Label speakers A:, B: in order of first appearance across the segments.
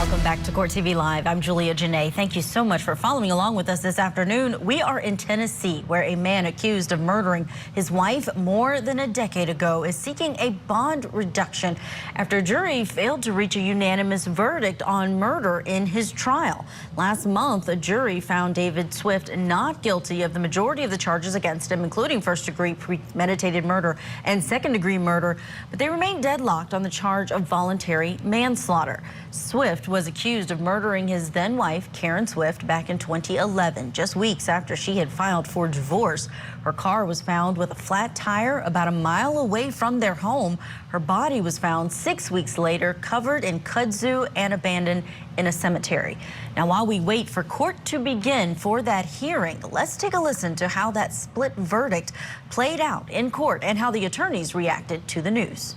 A: Welcome back to Court TV Live. I'm Julia Janae. Thank you so much for following along with us this afternoon. We are in Tennessee, where a man accused of murdering his wife more than a decade ago is seeking a bond reduction after a jury failed to reach a unanimous verdict on murder in his trial. Last month, a jury found David Swift not guilty of the majority of the charges against him, including first-degree premeditated murder and second-degree murder, but they remained deadlocked on the charge of voluntary manslaughter. Swift was accused of murdering his then-wife, Karen Swift, back in 2011, just weeks after she had filed for divorce. Her car was found with a flat tire about a mile away from their home. Her body was found 6 weeks later, covered in kudzu and abandoned in a cemetery. Now, while we wait for court to begin for that hearing, let's take a listen to how that split verdict played out in court and how the attorneys reacted to the news.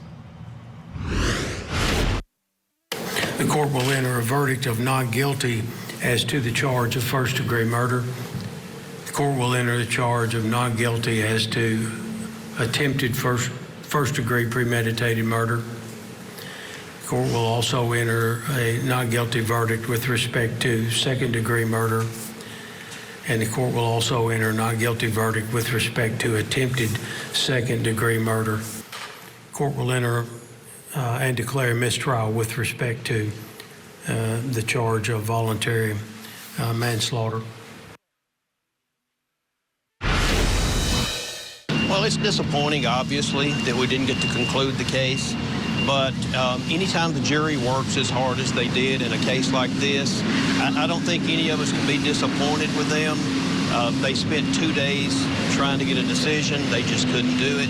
B: The court will enter a verdict of not guilty as to the charge of first-degree murder. The court will enter the charge of not guilty as to attempted first-degree premeditated murder. The court will also enter a not guilty verdict with respect to second-degree murder. And the court will also enter a not guilty verdict with respect to attempted second-degree murder. The court will enter and declare mistrial with respect to the charge of voluntary manslaughter.
C: Well, it's disappointing, obviously, that we didn't get to conclude the case. But anytime the jury works as hard as they did in a case like this, I don't think any of us can be disappointed with them. They spent 2 days trying to get a decision. They just couldn't do it.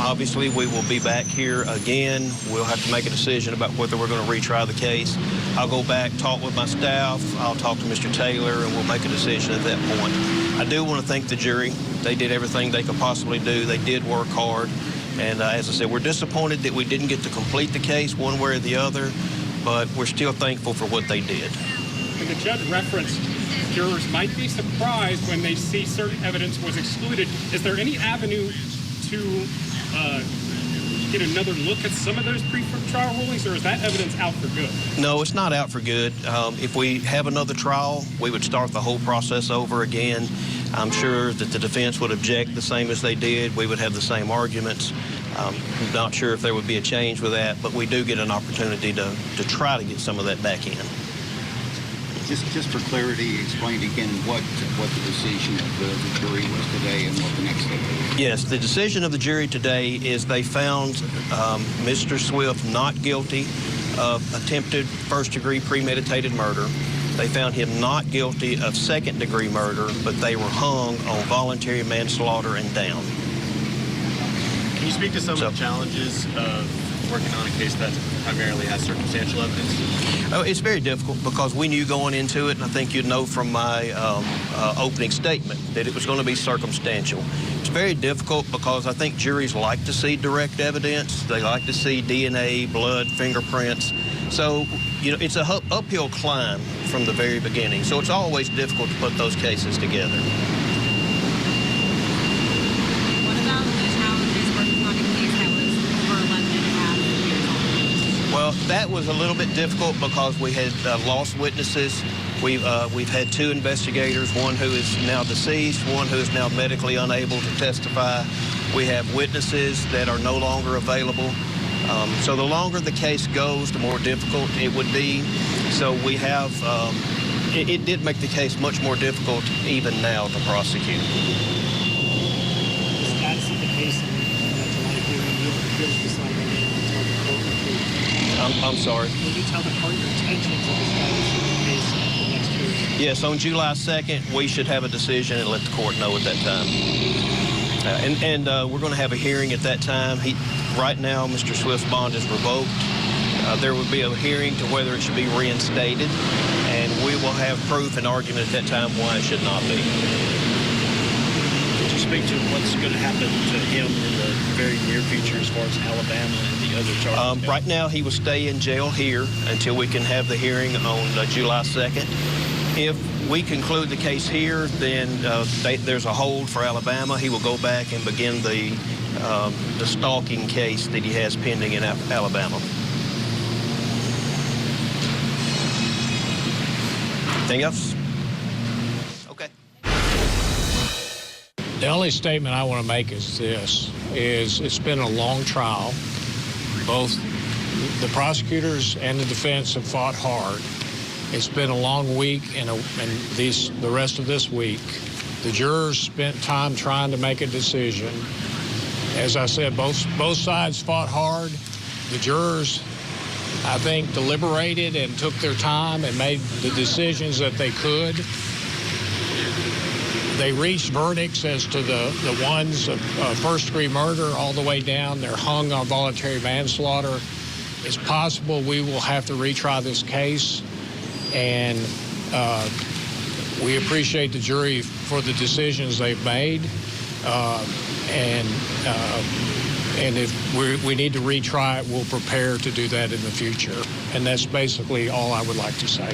C: Obviously, we will be back here again. We'll have to make a decision about whether we're going to retry the case. I'll go back, talk with my staff. I'll talk to Mr. Taylor, and we'll make a decision at that point. I do want to thank the jury. They did everything they could possibly do. They did work hard. And as I said, we're disappointed that we didn't get to complete the case one way or the other, but we're still thankful for what they did.
D: And the judge referenced jurors might be surprised when they see certain evidence was excluded. Is there any avenue to get another look at some of those pre-trial rulings, or is that evidence out for good?
C: No, it's not out for good. If we have another trial, we would start the whole process over again. I'm sure that the defense would object the same as they did. We would have the same arguments. I'm not sure if there would be a change with that, but we do get an opportunity to try to get some of that back in.
E: Just for clarity, explain again what the decision of the jury was today and what the next step is.
C: Yes, the decision of the jury today is they found Mr. Swift not guilty of attempted first-degree premeditated murder. They found him not guilty of second-degree murder, but they were hung on voluntary manslaughter and down.
F: Can you speak to some of the challenges of working on a case that primarily has circumstantial evidence?
C: Oh, it's very difficult because we knew going into it, and I think you know from my opening statement, that it was going to be circumstantial. It's very difficult because I think juries like to see direct evidence. They like to see DNA, blood, fingerprints. So, you know, it's an uphill climb from the very beginning. So it's always difficult to put those cases together.
G: What about the challenges working on a case that was over 11.5 years old?
C: Well, that was a little bit difficult because we had lost witnesses. We've had 2 investigators, one who is now deceased, one who is now medically unable to testify. We have witnesses that are no longer available. So the longer the case goes, the more difficult it would be. So we have, it did make the case much more difficult even now to prosecute.
H: The status of the case and July hearing, you will decide when you tell the court what to.
C: I'm sorry?
H: Will you tell the court your intentions of the status of the case at the next hearing?
C: Yes, on July 2nd, we should have a decision and let the court know at that time. We're going to have a hearing at that time. Right now, Mr. Swift's bond is revoked. There will be a hearing to whether it should be reinstated, and we will have proof and argument at that time why it should not be.
F: Could you speak to what's going to happen to him in the very near future as far as Alabama and the other charges?
C: Right now, he will stay in jail here until we can have the hearing on July 2nd. If we conclude the case here, then there's a hold for Alabama. He will go back and begin the stalking case that he has pending in Alabama. Anything else? Okay.
I: The only statement I want to make is this, it's been a long trial. Both the prosecutors and the defense have fought hard. It's been a long week, and the rest of this week, the jurors spent time trying to make a decision. As I said, both sides fought hard. The jurors, I think, deliberated and took their time and made the decisions that they could. They reached verdicts as to the ones of first-degree murder all the way down. They're hung on voluntary manslaughter. It's possible we will have to retry this case, and we appreciate the jury for the decisions they've made, and if we need to retry it, we'll prepare to do that in the future. And that's basically all I would like to say.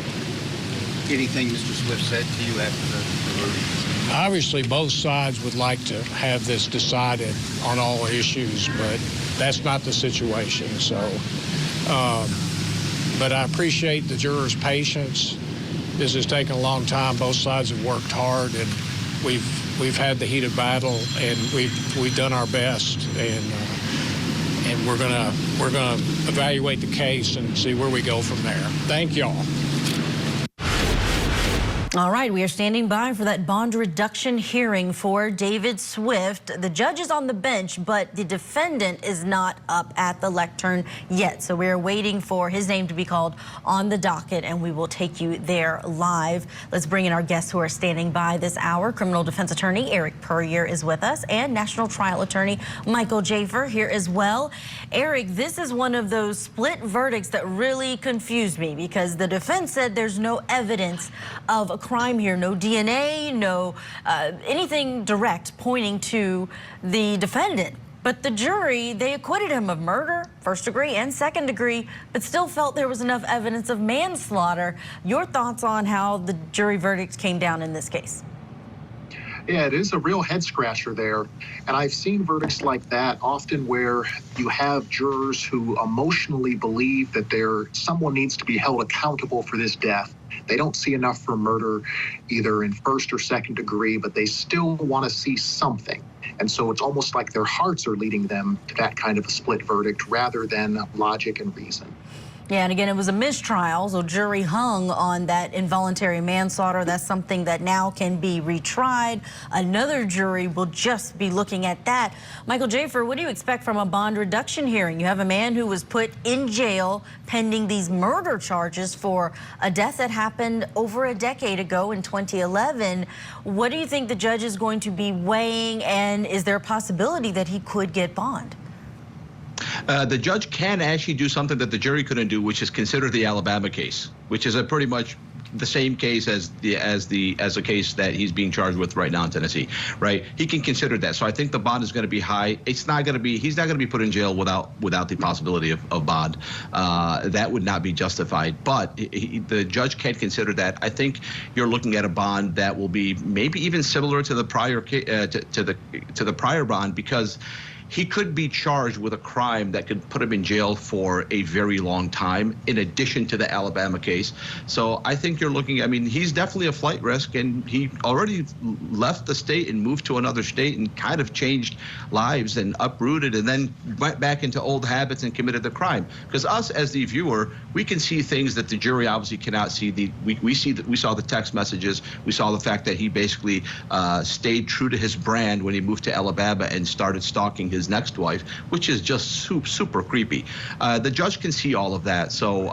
E: Anything Mr. Swift said to you after the verdict?
I: Obviously, both sides would like to have this decided on all issues, but that's not the situation. So, but I appreciate the jurors' patience. This has taken a long time. Both sides have worked hard, and we've had the heated battle, and we've done our best, and we're gonna evaluate the case and see where we go from there. Thank y'all.
A: All right, we are standing by for that bond reduction hearing for David Swift. The judge is on the bench, but the defendant is not up at the lectern yet. So we are waiting for his name to be called on the docket, and we will take you there live. Let's bring in our guests who are standing by this hour. Criminal defense attorney Eric Puryear is with us, and national trial attorney Michael Jafer here as well. Eric, this is one of those split verdicts that really confused me, because the defense said there's no evidence of a crime here, no DNA, no anything direct pointing to the defendant. But the jury, they acquitted him of murder, first degree and second degree, but still felt there was enough evidence of manslaughter. Your thoughts on how the jury verdicts came down in this case?
J: Yeah, it is a real head scratcher there. And I've seen verdicts like that often where you have jurors who emotionally believe that someone needs to be held accountable for this death. They don't see enough for murder, either in first or second degree, but they still want to see something. And so it's almost like their hearts are leading them to that kind of a split verdict rather than logic and reason.
A: Yeah, and again, it was a mistrial, so jury hung on that involuntary manslaughter. That's something that now can be retried. Another jury will just be looking at that. Michael Jafer, what do you expect from a bond reduction hearing? You have a man who was put in jail pending these murder charges for a death that happened over a decade ago in 2011. What do you think the judge is going to be weighing, and is there a possibility that he could get bond?
K: The judge can actually do something that the jury couldn't do, which is consider the Alabama case, which is a pretty much the same case as the case that he's being charged with right now in Tennessee, right? He can consider that. So I think the bond is going to be high. He's not going to be put in jail without the possibility of bond. That would not be justified. But the judge can consider that. I think you're looking at a bond that will be maybe even similar to the prior to the prior bond, because he could be charged with a crime that could put him in jail for a very long time, in addition to the Alabama case. So I think you're looking, I mean, he's definitely a flight risk, and he already left the state and moved to another state and kind of changed lives and uprooted, and then went back into old habits and committed the crime. Because us as the viewer, we can see things that the jury obviously cannot see. We saw the text messages. We saw the fact that he basically stayed true to his brand when he moved to Alabama and started stalking his next wife, which is just super creepy. The judge can see all of that, so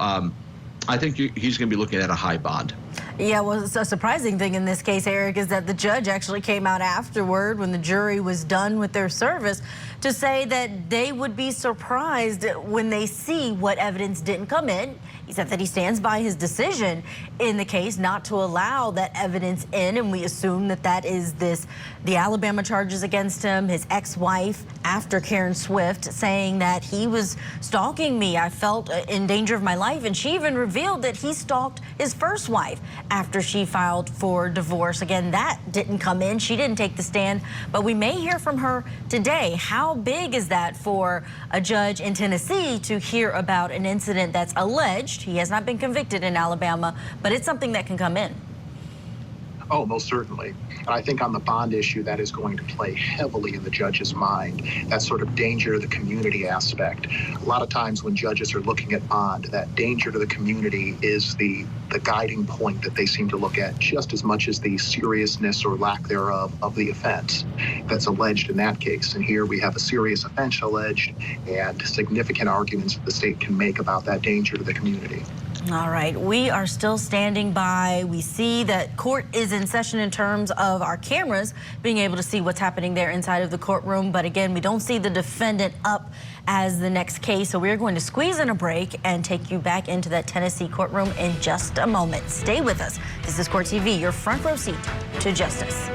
K: I think he's going to be looking at a high bond.
A: Yeah, well, a surprising thing in this case, Eric, is that the judge actually came out afterward, when the jury was done with their service, to say that they would be surprised when they see what evidence didn't come in. He said that he stands by his decision in the case not to allow that evidence in, and we assume that that is the Alabama charges against him, his ex-wife, after Karen Swift, saying that he was stalking me. I felt in danger of my life, and she even revealed that he stalked his first wife after she filed for divorce. Again, that didn't come in. She didn't take the stand, but we may hear from her today. How big is that for a judge in Tennessee to hear about an incident that's alleged? He has not been convicted in Alabama, but it's something that can come in.
J: Oh, most certainly. And I think on the bond issue, that is going to play heavily in the judge's mind, that sort of danger to the community aspect. A lot of times when judges are looking at bond, that danger to the community is the guiding point that they seem to look at just as much as the seriousness or lack thereof of the offense that's alleged in that case. And here we have a serious offense alleged and significant arguments that the state can make about that danger to the community.
A: All right, we are still standing by. We see that court is in session in terms of our cameras being able to see what's happening there inside of the courtroom. But again, we don't see the defendant up as the next case. So we're going to squeeze in a break and take you back into that Tennessee courtroom in just a moment. Stay with us. This is Court TV, your front row seat to justice.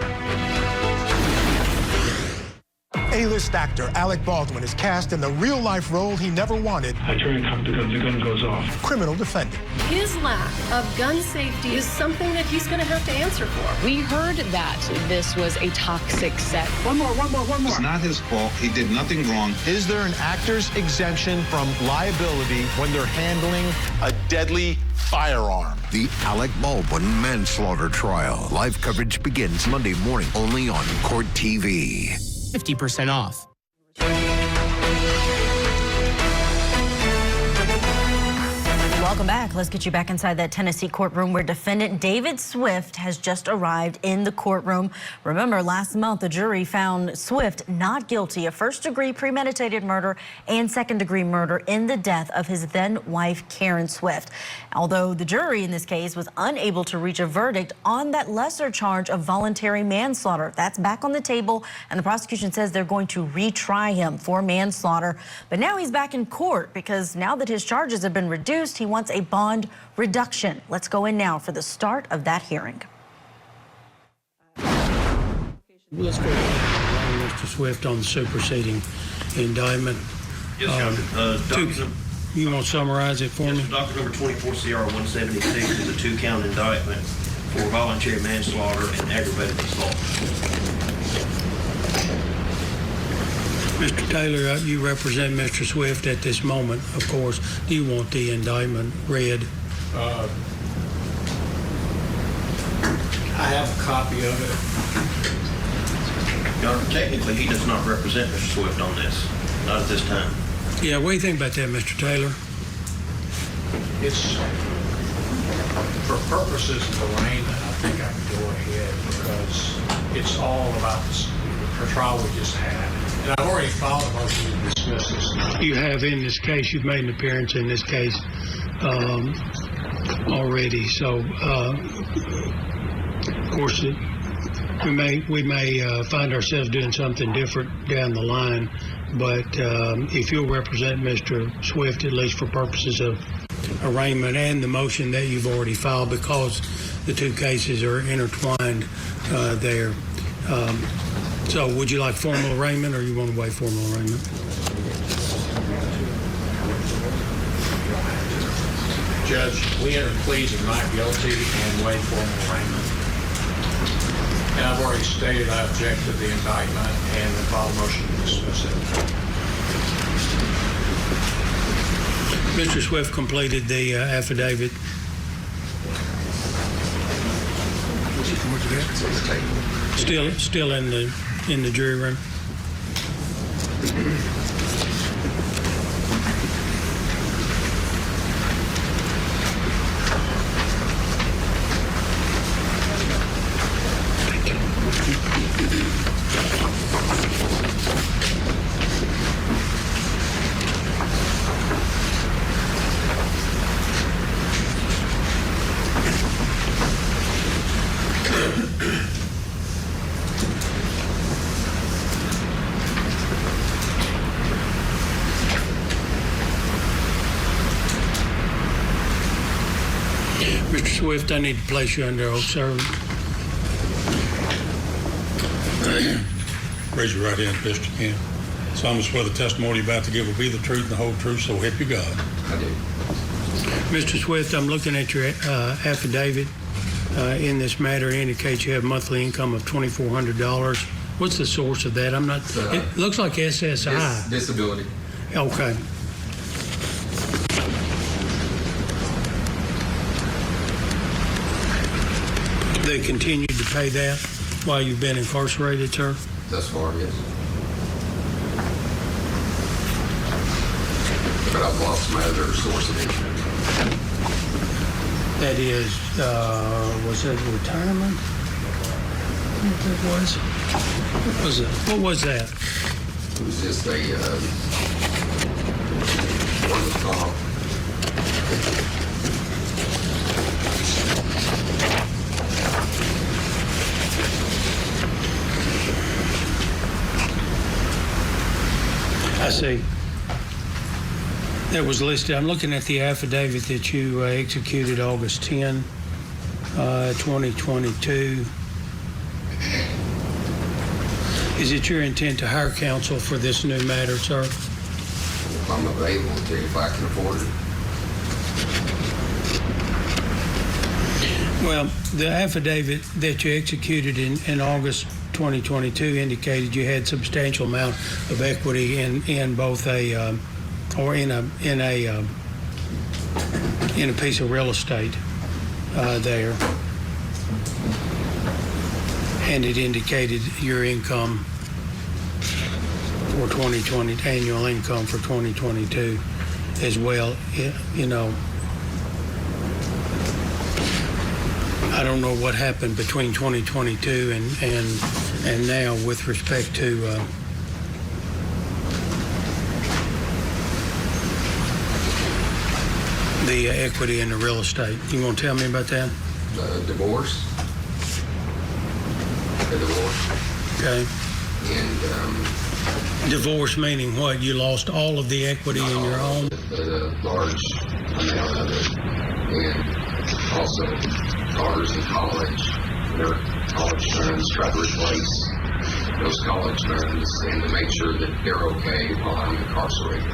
L: A-list actor Alec Baldwin is cast in the real-life role he never wanted.
B: I turn cop because the gun goes off.
L: Criminal defendant.
M: His lack of gun safety is something that he's going to have to answer for.
N: We heard that this was a toxic set.
L: One more.
O: It's not his fault. He did nothing wrong.
L: Is there an actor's exemption from liability when they're handling a deadly firearm?
P: The Alec Baldwin manslaughter trial. Live coverage begins Monday morning only on Court TV.
Q: 50% off.
A: Welcome back. Let's get you back inside that Tennessee courtroom where defendant David Swift has just arrived in the courtroom. Remember, last month, the jury found Swift not guilty of first-degree premeditated murder and second-degree murder in the death of his then-wife, Karen Swift. Although the jury in this case was unable to reach a verdict on that lesser charge of voluntary manslaughter. That's back on the table, and the prosecution says they're going to retry him for manslaughter. But now he's back in court because now that his charges have been reduced, he wants a bond reduction. Let's go in now for the start of that hearing.
B: Let's go Mr. Swift on the superseding indictment.
R: Yes,
B: you want to summarize it for me?
R: Docket number 24 CR 176 is a 2-count indictment for voluntary manslaughter and aggravated assault.
B: Mr. Taylor, you represent Mr. Swift at this moment, of course. Do you want the indictment read?
I: I have a copy of it.
R: Your Honor, technically, he does not represent Mr. Swift on this, not at this time.
B: Yeah, what do you think about that, Mr. Taylor?
I: It's, for purposes of arraignment, I think I can go ahead because it's all about the trial we just had. And I've already filed a motion to dismiss this.
B: You have in this case, you've made an appearance in this case already. So, of course, we may find ourselves doing something different down the line. But if you'll represent Mr. Swift, at least for purposes of arraignment and the motion that you've already filed, because the two cases are intertwined there. So would you like formal arraignment or you want to waive formal arraignment?
I: Judge, we entered pleas of not guilty and waive formal arraignment. And I've already stated I object to the indictment and the filed motion to dismiss it.
B: Mr. Swift completed the affidavit. Still in the jury room. Mr. Swift, I need to place you under oath, sir.
S: Raise your right hand as best you can. Solemnly swear the testimony you're about to give will be the truth and the whole truth, so help you God.
B: I do. Mr. Swift, I'm looking at your affidavit. In this matter, it indicates you have monthly income of $2,400. What's the source of that? It looks like SSI.
T: Disability.
B: Okay. They continued to pay that while you've been incarcerated, sir?
Q: Thus far, yes. But I've lost my other source of income.
B: That is, was that retirement? What was it? What was that?
Q: It was just a workers' comp.
B: I see. That was listed. I'm looking at the affidavit that you executed August 10, 2022. Is it your intent to hire counsel for this new matter, sir?
Q: If I'm available to, if I can afford it.
B: Well, the affidavit that you executed in August 2022 indicated you had substantial amount of equity in both a in a piece of real estate there, and it indicated your income for 2020, annual income for 2022 as well. You know, I don't know what happened between 2022 and now with respect to the equity in the real estate. You want to tell me about that?
Q: Divorce. A divorce.
B: Okay.
Q: And
B: divorce meaning what? You lost all of the equity in your home?
Q: A large amount of it. And also daughters in college, their college funds, try to replace those college funds and to make sure that they're okay while I'm incarcerated.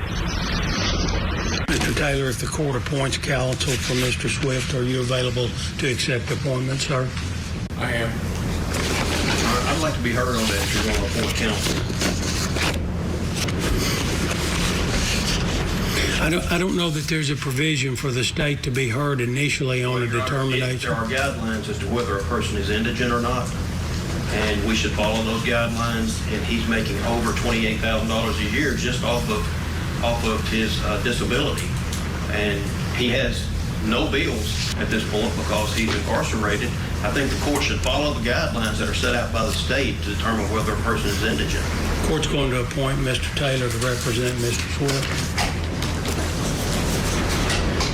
B: Mr. Taylor, if the court appoints counsel for Mr. Swift, are you available to accept appointment, sir?
I: I am.
R: I'd like to be heard on that if you're going to appoint counsel.
B: I don't know that there's a provision for the state to be heard initially on a determination.
R: There are guidelines as to whether a person is indigent or not, and we should follow those guidelines. And he's making over $28,000 a year just off of his disability, and he has no bills at this point because he's incarcerated. I think the court should follow the guidelines that are set out by the state to determine whether a person is indigent.
B: The court's going to appoint Mr. Taylor to represent Mr. Swift.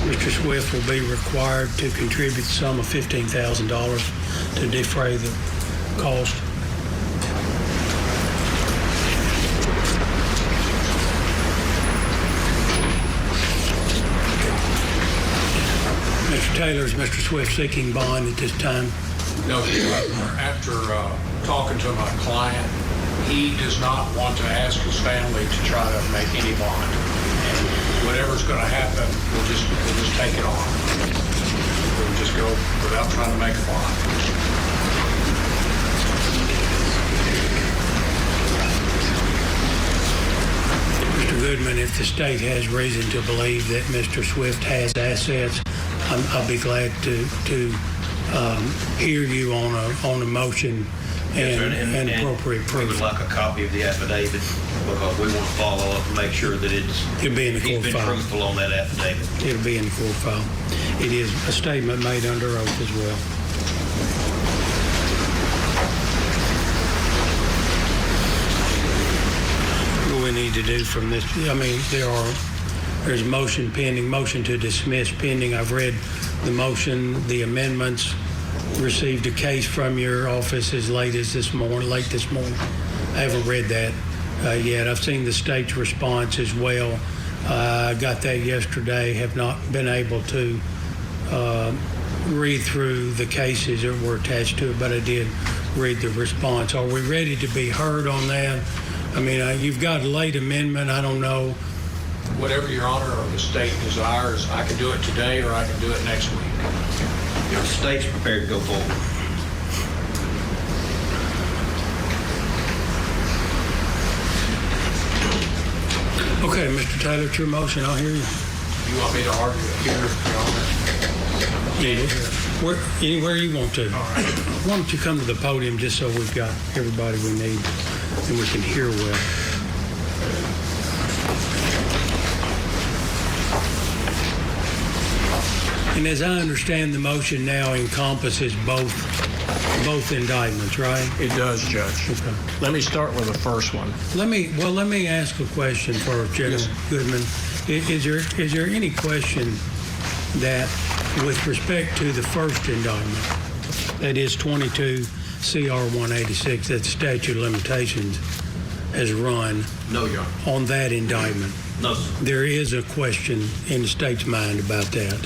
B: Mr. Swift will be required to contribute the sum of $15,000 to defray the cost. Mr. Taylor, is Mr. Swift seeking bond at this time?
I: No, after talking to my client, he does not want to ask his family to try to make any bond. And whatever's going to happen, we'll just take it on. We'll just go without trying to make a bond.
B: Mr. Goodman, if the state has reason to believe that Mr. Swift has assets, I'll be glad to hear you on a motion and appropriate proof.
R: We would like a copy of the affidavit because we want to follow up and make sure that
B: it'll be in the court
R: he's been
B: file.
R: Truthful on that affidavit.
B: It'll be in the court file. It is a statement made under oath as well. What we need to do from this, I mean, there's motion pending, motion to dismiss pending. I've read the motion, the amendments, received a case from your office as late this morning. I haven't read that yet. I've seen the state's response as well. I got that yesterday, have not been able to read through the cases that were attached to it, but I did read the response. Are we ready to be heard on that? I mean, you've got a late amendment. I don't know.
I: Whatever Your Honor or the state desires, I can do it today or I can do it next week.
R: The state's prepared to go forward.
B: Okay, Mr. Taylor, it's your motion. I'll hear you.
I: You want me to argue it here, Your Honor?
B: Yeah. Anywhere you want to. Why don't you come to the podium just so we've got everybody we need and we can hear well. And as I understand, the motion now encompasses both indictments, right?
I: It does, Judge.
B: Okay.
I: Let me start with the first one.
B: Let me ask a question first, General Goodman. Is there any question that with respect to the first indictment, that is 22 CR 186, that statute of limitations has run?
R: No, Your Honor.
B: On that indictment?
R: No, sir.
B: There is a question in the state's mind about that.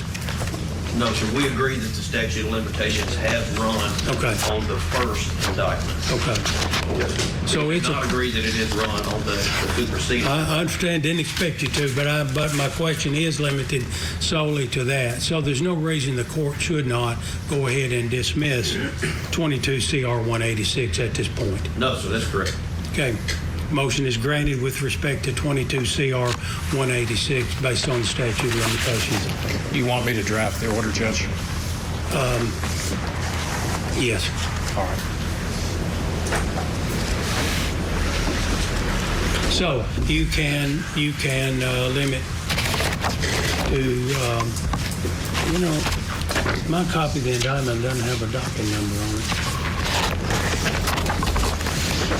R: No, sir. We agree that the statute of limitations has run on the first indictment.
B: Okay.
R: Yes, sir.
B: So
R: we do not agree that it is run on the superseding.
B: I understand, didn't expect you to, but my question is limited solely to that. So there's no reason the court should not go ahead and dismiss 22 CR 186 at this point.
R: No, sir, that's correct.
B: Okay. Motion is granted with respect to 22 CR 186 based on the statute of limitations.
I: You want me to draft the order, Judge?
B: Yes.
I: All right.
B: So you can limit to my copy of the indictment doesn't have a docket number on it.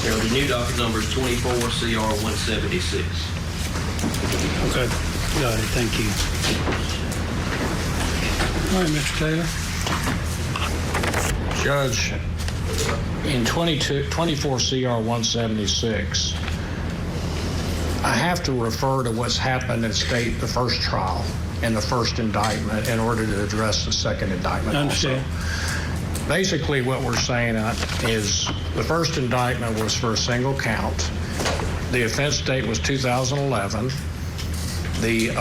R: The new docket number is 24 CR 176.
B: Okay, got it. Thank you. All right, Mr.
I: Taylor. Judge, in 24 CR 176, I have to refer to what's happened in state the first trial and the first indictment in order to address the second indictment.
B: I understand.
I: Basically, what we're saying is the first indictment was for a single count. The offense date was 2011. The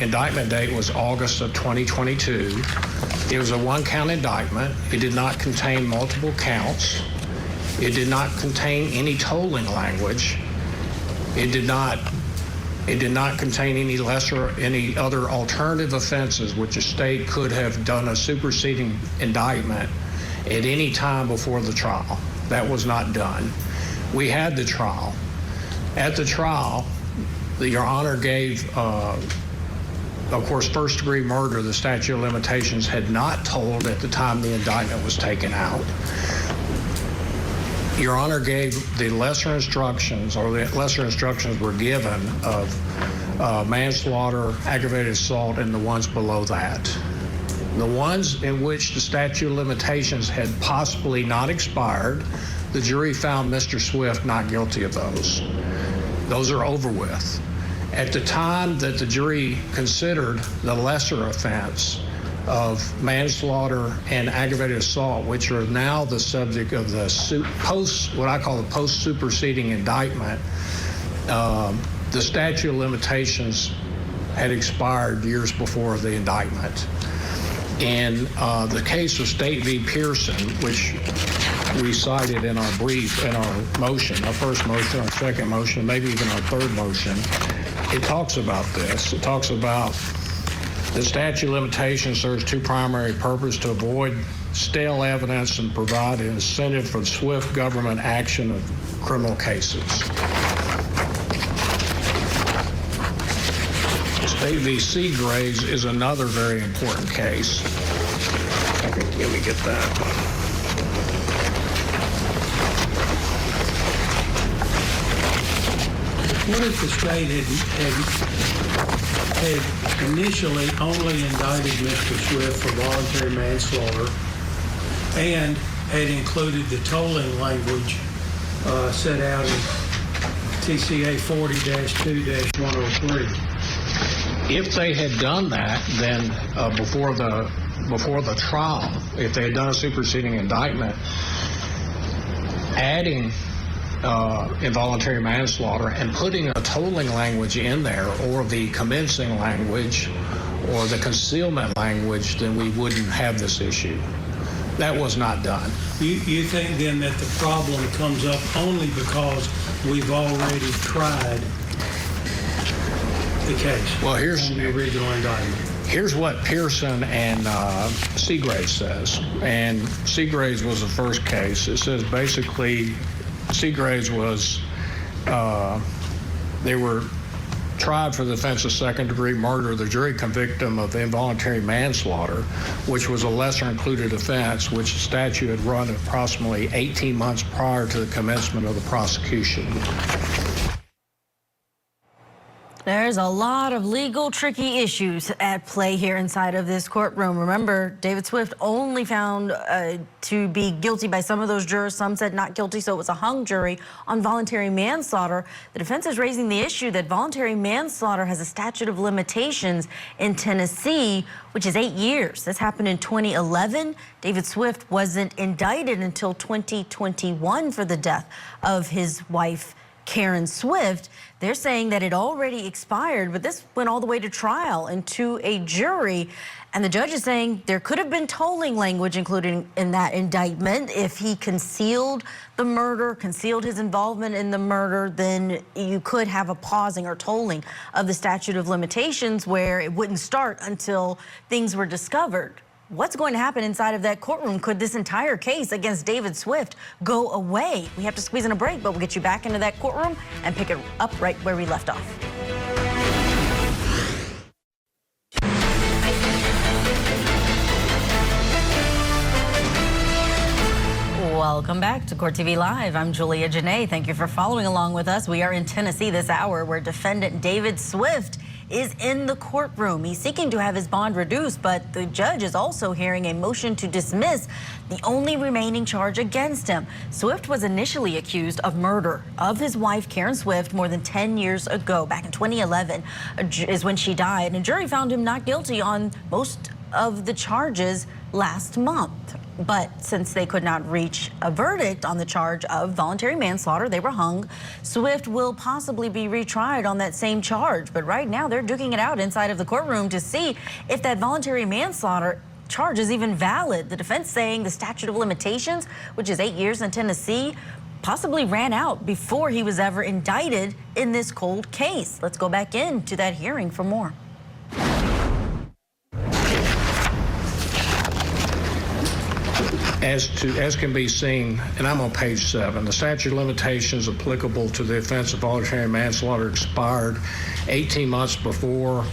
I: indictment date was August of 2022. It was a one-count indictment. It did not contain multiple counts. It did not contain any tolling language. It did not contain any other alternative offenses which a state could have done a superseding indictment at any time before the trial. That was not done. We had the trial. At the trial, Your Honor gave, of course, first-degree murder, the statute of limitations had not told at the time the indictment was taken out. Your Honor gave the lesser instructions, or the lesser instructions were given of manslaughter, aggravated assault, and the ones below that. The ones in which the statute of limitations had possibly not expired, the jury found Mr. Swift not guilty of those. Those are over with. At the time that the jury considered the lesser offense of manslaughter and aggravated assault, which are now the subject of the what I call the post-superseding indictment, the statute of limitations had expired years before the indictment. In the case of State v. Pearson, which we cited in our brief, in our motion, our first motion, our second motion, maybe even our third motion, it talks about this. It talks about the statute of limitations serves two primary purposes: to avoid stale evidence and provide an incentive for swift government action of criminal cases. State v. Seagraves is another very important case. Let me get that.
B: What if the state had initially only indicted Mr. Swift for voluntary manslaughter and had included the tolling language set out in TCA 40-2-103?
I: If they had done that, then before the trial, if they had done a superseding indictment, adding involuntary manslaughter and putting a tolling language in there, or the commencing language, or the concealment language, then we wouldn't have this issue. That was not done.
B: You think then that the problem comes up only because we've already tried the case?
I: Well, here's
B: the original indictment.
I: Here's what Pearson and Seagraves says, and Seagraves was the first case. It says basically Seagraves was, they were tried for the offense of second-degree murder. The jury convicted them of involuntary manslaughter, which was a lesser-included offense, which the statute had run approximately 18 months prior to the commencement of the prosecution.
A: There's a lot of legal tricky issues at play here inside of this courtroom. Remember, David Swift only found to be guilty by some of those jurors. Some said not guilty, so it was a hung jury on voluntary manslaughter. The defense is raising the issue that voluntary manslaughter has a statute of limitations in Tennessee, which is 8 years. This happened in 2011. David Swift wasn't indicted until 2021 for the death of his wife, Karen Swift. They're saying that it already expired, but this went all the way to trial and to a jury. And the judge is saying there could have been tolling language included in that indictment. If he concealed the murder, concealed his involvement in the murder, then you could have a pausing or tolling of the statute of limitations where it wouldn't start until things were discovered. What's going to happen inside of that courtroom? Could this entire case against David Swift go away? We have to squeeze in a break, but we'll get you back into that courtroom and pick it up right where we left off. Welcome back to Court TV Live. I'm Julia Janae. Thank you for following along with us. We are in Tennessee this hour where defendant David Swift is in the courtroom. He's seeking to have his bond reduced, but the judge is also hearing a motion to dismiss the only remaining charge against him. Swift was initially accused of murder of his wife, Karen Swift, more than 10 years ago. Back in 2011 is when she died, and a jury found him not guilty on most of the charges last month. But since they could not reach a verdict on the charge of voluntary manslaughter, they were hung. Swift will possibly be retried on that same charge. But right now, they're duking it out inside of the courtroom to see if that voluntary manslaughter charge is even valid. The defense saying the statute of limitations, which is 8 years in Tennessee, possibly ran out before he was ever indicted in this cold case. Let's go back into that hearing for more.
I: As can be seen, and I'm on page 7, the statute of limitations applicable to the offense of voluntary manslaughter expired 18 months before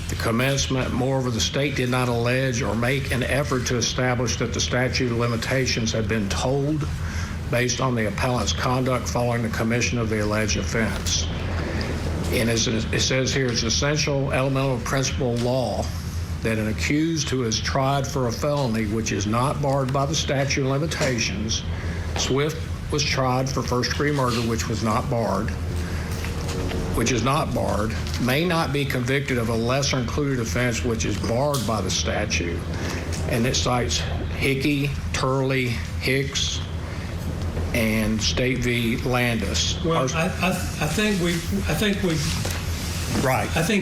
I: the commencement. Moreover, the state did not allege or make an effort to establish that the statute of limitations had been told based on the appellant's conduct following the commission of the alleged offense. And as it says here, it's essential elemental principle law that an accused who is tried for a felony which is not barred by the statute of limitations, Swift was tried for first-degree murder, which is not barred, may not be convicted of a lesser included offense which is barred by the statute. And it cites Hickey, Turley, Hicks, and State v. Landis.
B: Well, I think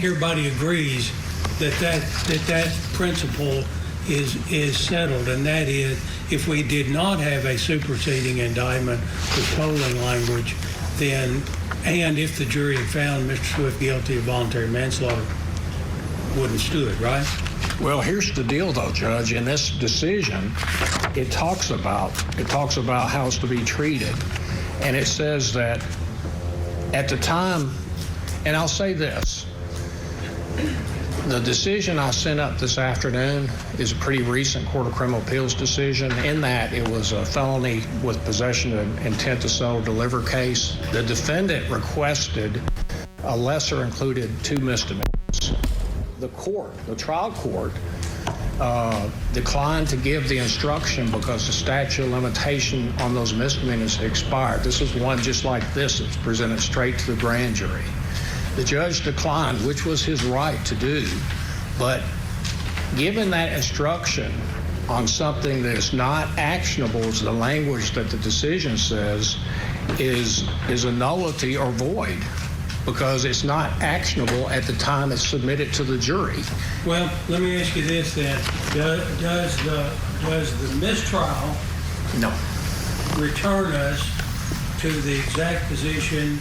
B: everybody agrees that principle is settled, and that is if we did not have a superseding indictment with tolling language, then, and if the jury had found Mr. Swift guilty of voluntary manslaughter, wouldn't stood, right?
I: Well, here's the deal, though, Judge. In this decision, it talks about how it's to be treated, and it says that at the time, and I'll say this. The decision I sent up this afternoon is a pretty recent Court of Criminal Appeals decision. In that, it was a felony with possession of intent to sell or deliver case. The defendant requested a lesser included 2 misdemeanors. The trial court, declined to give the instruction because the statute of limitation on those misdemeanors had expired. This is one just like this. It's presented straight to the grand jury. The judge declined, which was his right to do, but given that instruction on something that is not actionable, as the language that the decision says, is a nullity or void because it's not actionable at the time it's submitted to the jury.
B: Well, let me ask you this then. Does the mistrial return us to the exact position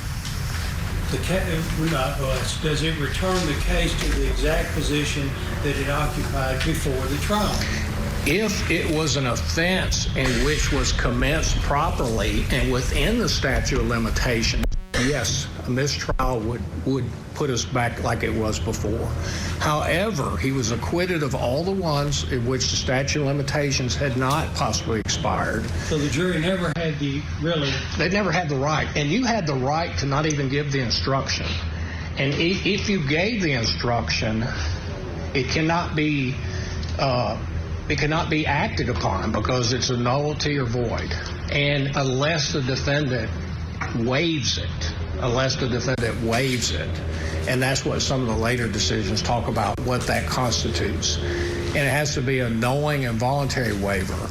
B: Not us. Does it return the case to the exact position that it occupied before the trial?
I: If it was an offense in which was commenced properly and within the statute of limitations, yes, a mistrial would put us back like it was before. However, he was acquitted of all the ones in which the statute of limitations had not possibly expired.
B: So the jury never had
I: They never had the right. And you had the right to not even give the instruction. And if you gave the instruction, it cannot be acted upon because it's a nullity or void. And unless the defendant waives it. And that's what some of the later decisions talk about, what that constitutes. And it has to be a knowing and voluntary waiver.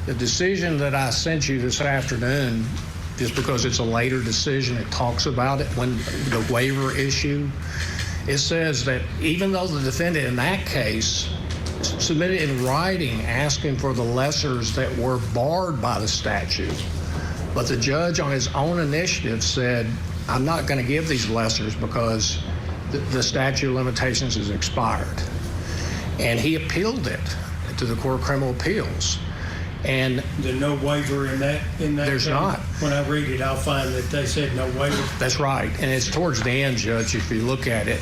I: The decision that I sent you this afternoon, just because it's a later decision, it talks about it when the waiver issue. It says that even though the defendant in that case submitted in writing asking for the lessers that were barred by the statute, but the judge on his own initiative said, I'm not going to give these lessers because the statute of limitations has expired. And he appealed it to the Court of Criminal Appeals. And
B: there's no waiver in that.
I: There's not.
B: When I read it, I'll find that they said no waiver.
I: That's right. And it's towards the end, Judge, if you look at it.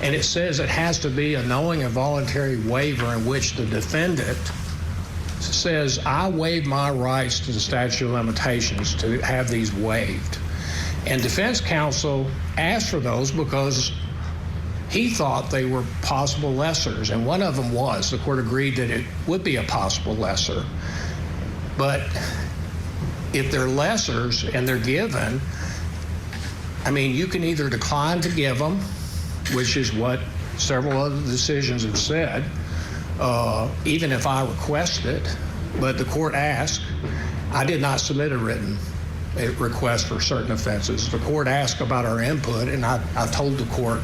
I: And it says it has to be a knowing and voluntary waiver in which the defendant says, I waive my rights to the statute of limitations to have these waived. And defense counsel asked for those because he thought they were possible lessers, and one of them was. The court agreed that it would be a possible lesser. But if they're lessers and they're given, I mean, you can either decline to give them, which is what several other decisions have said, even if I request it, but the court asked. I did not submit a written request for certain offenses. The court asked about our input, and I told the court,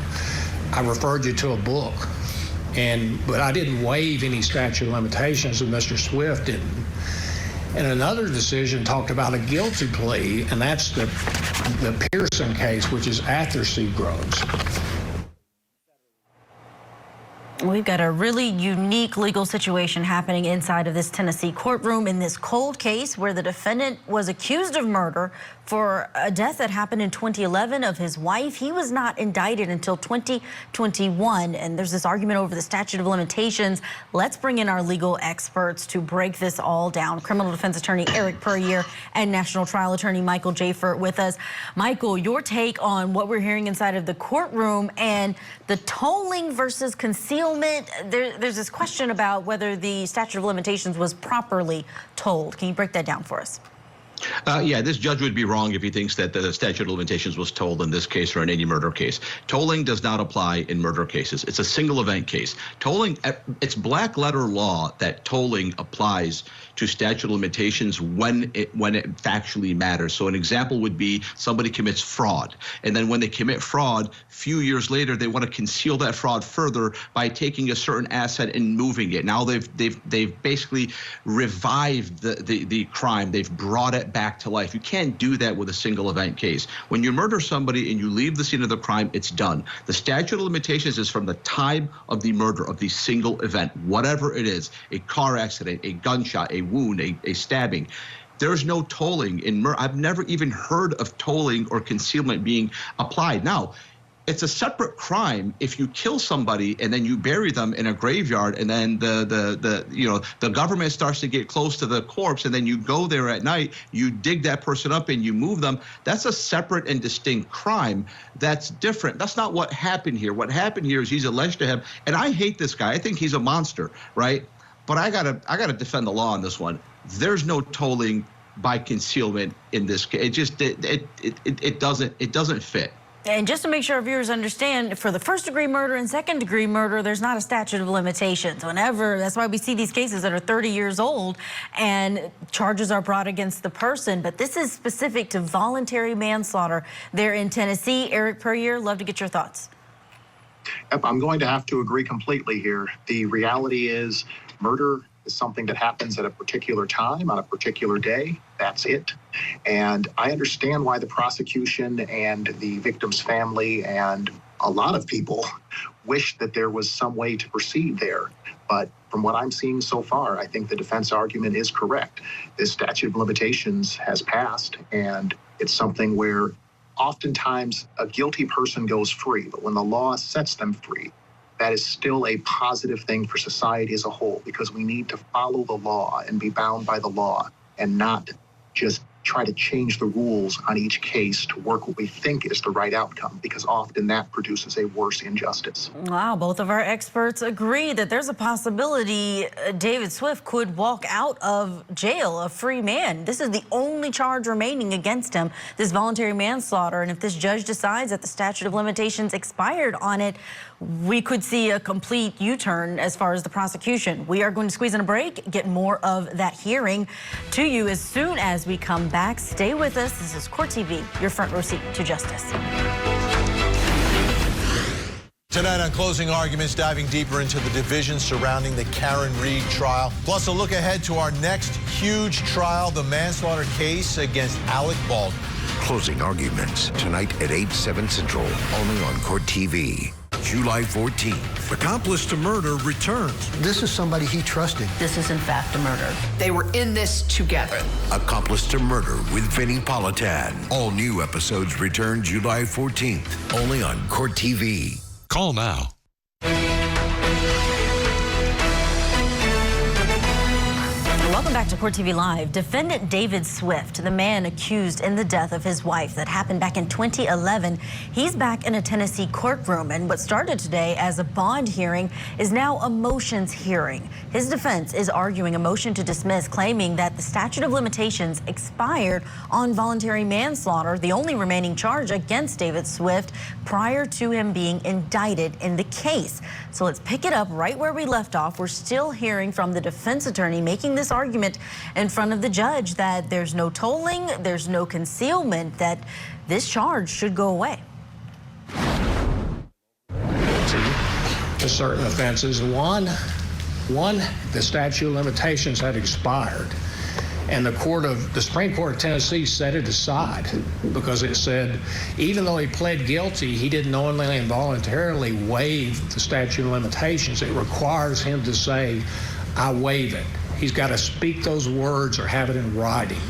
I: I referred you to a book, but I didn't waive any statute of limitations, and Mr. Swift didn't. And another decision talked about a guilty plea, and that's the Pearson case, which is after Seagroves.
A: We've got a really unique legal situation happening inside of this Tennessee courtroom in this cold case where the defendant was accused of murder for a death that happened in 2011 of his wife. He was not indicted until 2021, and there's this argument over the statute of limitations. Let's bring in our legal experts to break this all down. Criminal defense attorney Eric Puryear and national trial attorney Michael Jaffer with us. Michael, your take on what we're hearing inside of the courtroom and the tolling versus concealment. There's this question about whether the statute of limitations was properly tolled. Can you break that down for us?
K: Yeah, this judge would be wrong if he thinks that the statute of limitations was tolled in this case or in any murder case. Tolling does not apply in murder cases. It's a single event case. Tolling, it's black letter law that tolling applies to statute of limitations when it factually matters. So an example would be somebody commits fraud, and then when they commit fraud, few years later they want to conceal that fraud further by taking a certain asset and moving it. Now they've basically revived the crime. They've brought it back to life. You can't do that with a single event case. When you murder somebody and you leave the scene of the crime, it's done. The statute of limitations is from the time of the murder, of the single event, whatever it is, a car accident, a gunshot, a wound, a stabbing. There's no tolling in murder. I've never even heard of tolling or concealment being applied. Now, it's a separate crime if you kill somebody and then you bury them in a graveyard, and then the government starts to get close to the corpse, and then you go there at night, you dig that person up and you move them. That's a separate and distinct crime. That's different. That's not what happened here. What happened here is he's alleged to have, and I hate this guy. I think he's a monster, right? But I gotta defend the law on this one. There's no tolling by concealment in this case. It doesn't fit.
A: And just to make sure our viewers understand, for the first-degree murder and second-degree murder, there's not a statute of limitations. That's why we see these cases that are 30 years old and charges are brought against the person. But this is specific to voluntary manslaughter there in Tennessee. Eric Puryear, love to get your thoughts.
J: Yep, I'm going to have to agree completely here. The reality is murder is something that happens at a particular time on a particular day. That's it. And I understand why the prosecution and the victim's family and a lot of people wish that there was some way to proceed there. But from what I'm seeing so far, I think the defense argument is correct. This statute of limitations has passed, and it's something where oftentimes a guilty person goes free, but when the law sets them free, that is still a positive thing for society as a whole, because we need to follow the law and be bound by the law and not just try to change the rules on each case to work what we think is the right outcome, because often that produces a worse injustice.
A: Wow, both of our experts agree that there's a possibility David Swift could walk out of jail a free man. This is the only charge remaining against him, this voluntary manslaughter. And if this judge decides that the statute of limitations expired on it, we could see a complete U-turn as far as the prosecution. We are going to squeeze in a break, get more of that hearing to you as soon as we come back. Stay with us. This is Court TV, your front row seat to justice.
L: Tonight on Closing Arguments, diving deeper into the division surrounding the Karen Reed trial. Plus a look ahead to our next huge trial, the manslaughter case against Alec Baldwin.
P: Closing Arguments tonight at 8/7 Central, only on Court TV. July 14th.
T: Accomplice to murder returns.
U: This is somebody he trusted.
A: This is in fact a murder.
U: They were in this together.
P: Accomplice to Murder with Vinnie Politan. All new episodes return July 14th, only on Court TV.
T: Call now.
A: Welcome back to Court TV Live. Defendant David Swift, the man accused in the death of his wife that happened back in 2011, he's back in a Tennessee courtroom, and what started today as a bond hearing is now a motions hearing. His defense is arguing a motion to dismiss, claiming that the statute of limitations expired on voluntary manslaughter, the only remaining charge against David Swift prior to him being indicted in the case. So let's pick it up right where we left off. We're still hearing from the defense attorney making this argument in front of the judge that there's no tolling, there's no concealment, that this charge should go away.
I: To certain offenses. One, the statute of limitations had expired, and the Supreme Court of Tennessee set it aside because it said even though he pled guilty, he didn't knowingly and voluntarily waive the statute of limitations. It requires him to say, I waive it. He's got to speak those words or have it in writing.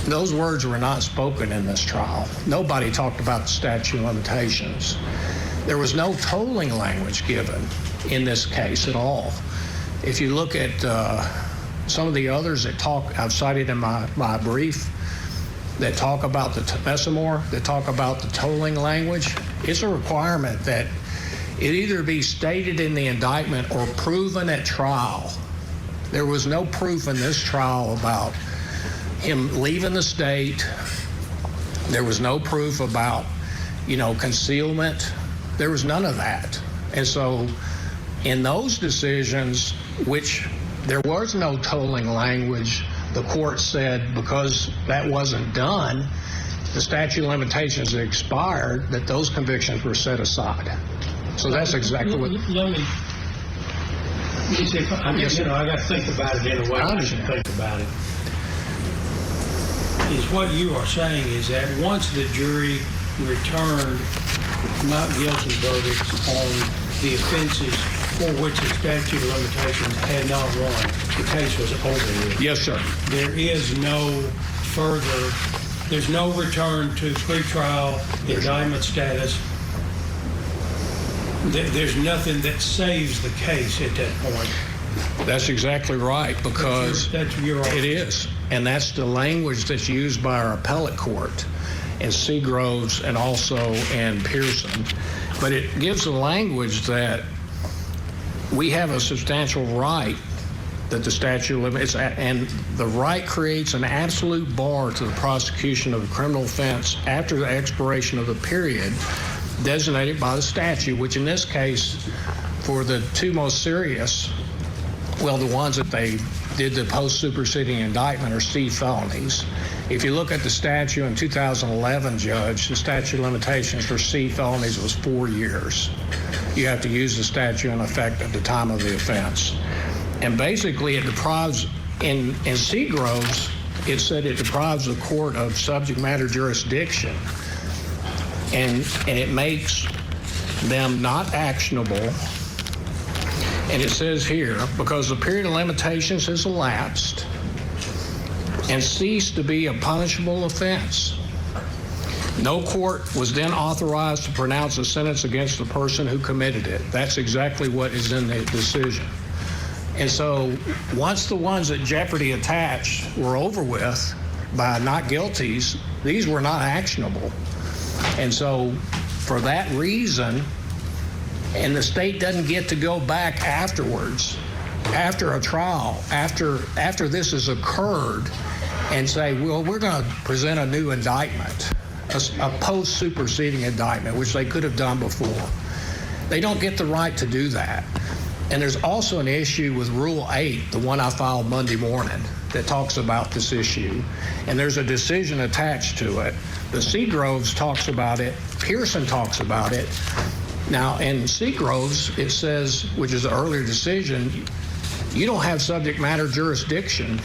I: Those words were not spoken in this trial. Nobody talked about the statute of limitations. There was no tolling language given in this case at all. If you look at some of the others that I've cited in my brief, that talk about the Messamore, that talk about the tolling language, it's a requirement that it either be stated in the indictment or proven at trial. There was no proof in this trial about him leaving the state. There was no proof about, concealment. There was none of that. And so in those decisions, which there was no tolling language, the court said because that wasn't done, the statute of limitations expired, that those convictions were set aside. So that's exactly what...
V: Let me see if I got to think about it in a way I should think about it.
B: Is what you are saying is that once the jury returned not guilty verdicts on the offenses for which the statute of limitations had not run, the case was over with.
I: Yes, sir.
B: There is no further, there's no return to pretrial indictment status. There's nothing that saves the case at that point.
I: That's exactly right, because it is. And that's the language that's used by our appellate court in Seagroves and also in Pearson. But it gives a language that we have a substantial right that the statute limits, and the right creates an absolute bar to the prosecution of a criminal offense after the expiration of the period designated by the statute, which in this case, for the two most serious, the ones that they did the post-superseding indictment are C felonies. If you look at the statute in 2011, Judge, the statute of limitations for C felonies was 4 years. You have to use the statute in effect at the time of the offense. And basically, it deprives, in Seagroves, it said it deprives the court of subject matter jurisdiction, and it makes them not actionable. And it says here, because the period of limitations has elapsed and ceased to be a punishable offense, no court was then authorized to pronounce a sentence against the person who committed it. That's exactly what is in the decision. And so once the ones that jeopardy attached were over with by not guilties, these were not actionable. And so for that reason, and the state doesn't get to go back afterwards, after a trial, after this has occurred, and say, well, we're going to present a new indictment, a post-superseding indictment, which they could have done before. They don't get the right to do that. And there's also an issue with Rule 8, the one I filed Monday morning, that talks about this issue. And there's a decision attached to it. The Seagroves talks about it. Pearson talks about it. Now, in Seagroves, it says, which is an earlier decision, you don't have subject matter jurisdiction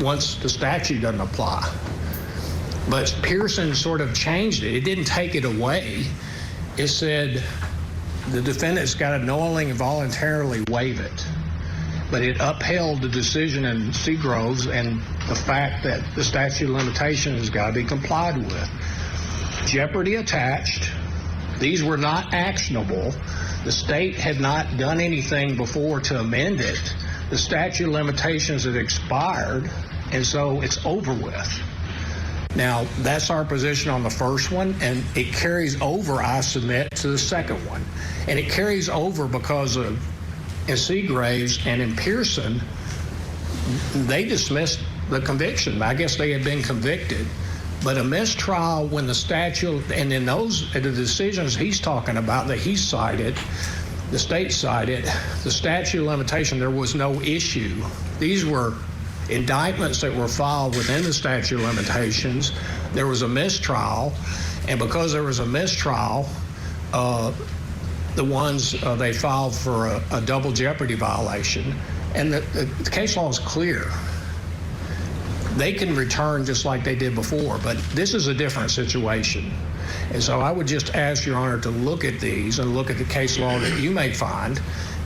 I: once the statute doesn't apply. But Pearson sort of changed it. It didn't take it away. It said the defendant's got to knowingly and voluntarily waive it. But it upheld the decision in Seagroves and the fact that the statute of limitations has got to be complied with. Jeopardy attached. These were not actionable. The state had not done anything before to amend it. The statute of limitations had expired, and so it's over with. Now, that's our position on the first one, and it carries over, I submit, to the second one. And it carries over because of, in Seagraves and in Pearson, they dismissed the conviction. I guess they had been convicted. But a mistrial when the statute, and in those, the decisions he's talking about that he cited, the state cited, the statute of limitation, there was no issue. These were indictments that were filed within the statute of limitations. There was a mistrial, and because there was a mistrial, the ones they filed for a double jeopardy violation, and the case law is clear. They can return just like they did before, but this is a different situation. And so I would just ask Your Honor to look at these and look at the case law that you may find,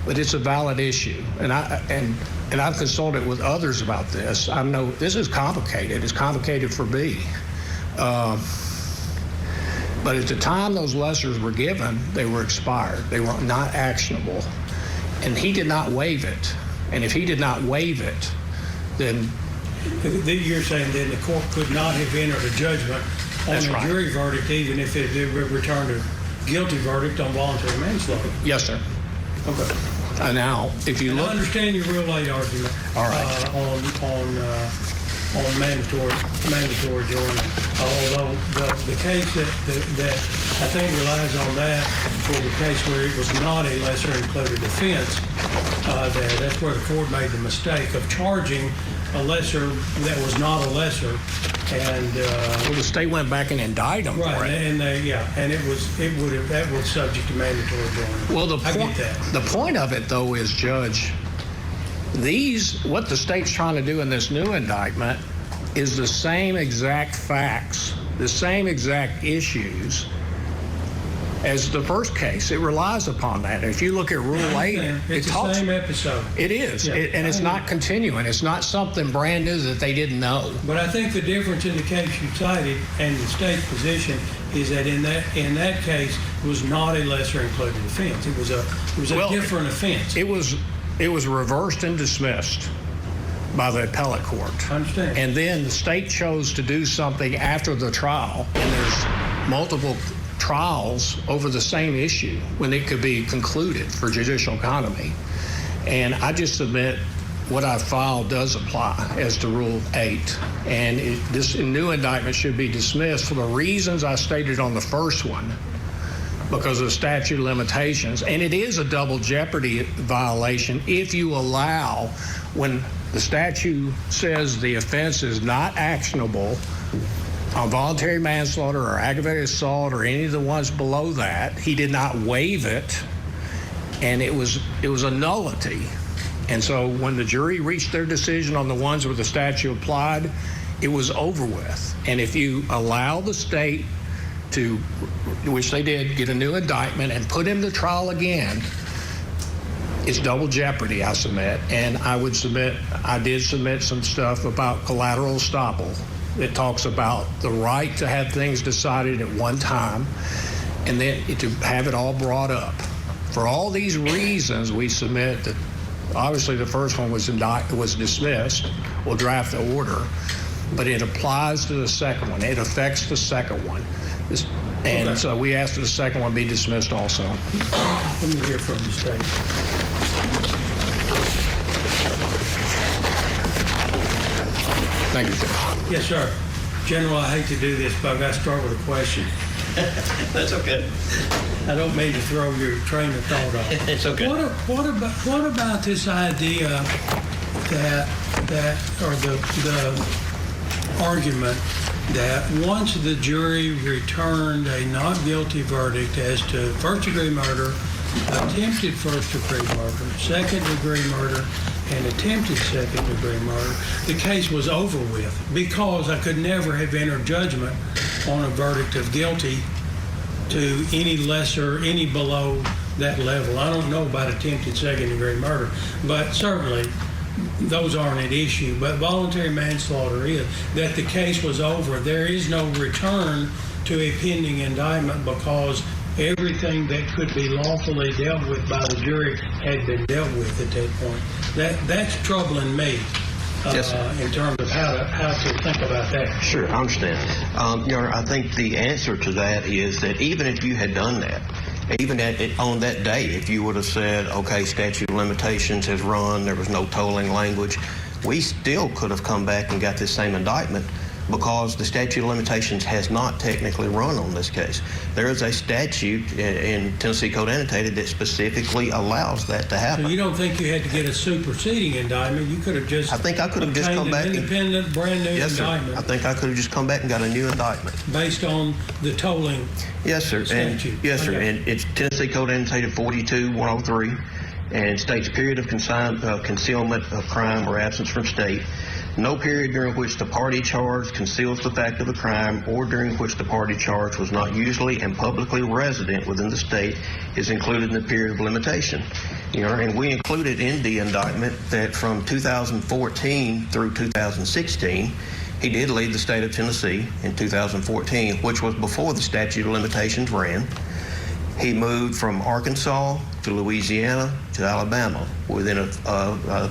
I: but it's a valid issue. And I've consulted with others about this. I know this is complicated. It's complicated for me. But at the time those lessers were given, they were expired. They were not actionable. And he did not waive it. And if he did not waive it, then...
B: You're saying then the court could not have entered a judgment on a jury verdict even if it returned a guilty verdict on voluntary manslaughter?
I: Yes, sir.
B: Okay.
I: Now, if you look...
B: I understand your real late argument.
I: All right.
B: On mandatory joining. Although the case that I think relies on that for the case where it was not a lesser included offense, that's where the court made the mistake of charging a lesser that was not a lesser, and
I: well, the state went back and indicted them for it.
B: And that was subject to mandatory joining.
I: Well,
B: I get that.
I: The point of it though is, Judge, what the state's trying to do in this new indictment is the same exact facts, the same exact issues as the first case. It relies upon that. If you look at Rule 8,
B: it's the same episode.
I: It is, and it's not continuing. It's not something brand new that they didn't know.
B: But I think the difference in the case you cited and the state's position is that in that case was not a lesser included offense. It was a different offense.
I: It was reversed and dismissed by the appellate court.
B: I understand.
I: And then the state chose to do something after the trial, and there's multiple trials over the same issue when it could be concluded for judicial economy. And I just submit what I filed does apply as to Rule 8. And this new indictment should be dismissed for the reasons I stated on the first one, because of statute of limitations. And it is a double jeopardy violation if you allow, when the statute says the offense is not actionable on voluntary manslaughter or aggravated assault or any of the ones below that, he did not waive it, and it was a nullity. And so when the jury reached their decision on the ones where the statute applied, it was over with. And if you allow the state to, which they did, get a new indictment and put him to trial again, it's double jeopardy, I submit. And I did submit some stuff about collateral estoppel. It talks about the right to have things decided at one time and then to have it all brought up. For all these reasons, we submit that obviously the first one was dismissed. We'll draft the order, but it applies to the second one. It affects the second one. And so we asked that the second one be dismissed also.
B: Let me hear from the state.
I: Thank you, Judge.
B: Yes, sir. General, I hate to do this, but I've got to start with a question.
R: That's okay.
B: I don't mean to throw your train of thought off.
R: It's okay.
B: What about this idea that or the argument that once the jury returned a not guilty verdict as to first-degree murder, attempted first-degree murder, second-degree murder, and attempted second-degree murder, the case was over with because I could never have entered judgment on a verdict of guilty to any lesser, any below that level. I don't know about attempted second-degree murder, but certainly those aren't at issue. But voluntary manslaughter is that the case was over. There is no return to a pending indictment because everything that could be lawfully dealt with by the jury had been dealt with at that point. That's troubling me.
R: Yes,
B: in terms of how to think about that.
R: Sure, I understand. Your Honor, I think the answer to that is that even if you had done that, even on that day, if you would have said, okay, statute of limitations has run, there was no tolling language, we still could have come back and got this same indictment because the statute of limitations has not technically run on this case. There is a statute in Tennessee Code Annotated that specifically allows that to happen.
B: So you don't think you had to get a superseding indictment? You could have just
R: I think I could have just come back
B: an independent, brand new indictment.
R: Sir. I think I could have just come back and got a new indictment.
B: Based on the tolling
R: Yes, sir.
B: statute?
R: Yes, sir.
B: Okay.
R: And it's Tennessee Code Annotated 42-103 and states period of concealment of crime or absence from state. No period during which the party charged conceals the fact of the crime or during which the party charged was not usually and publicly resident within the state is included in the period of limitation. And we included in the indictment that from 2014 through 2016, he did leave the state of Tennessee in 2014, which was before the statute of limitations ran. He moved from Arkansas to Louisiana to Alabama within a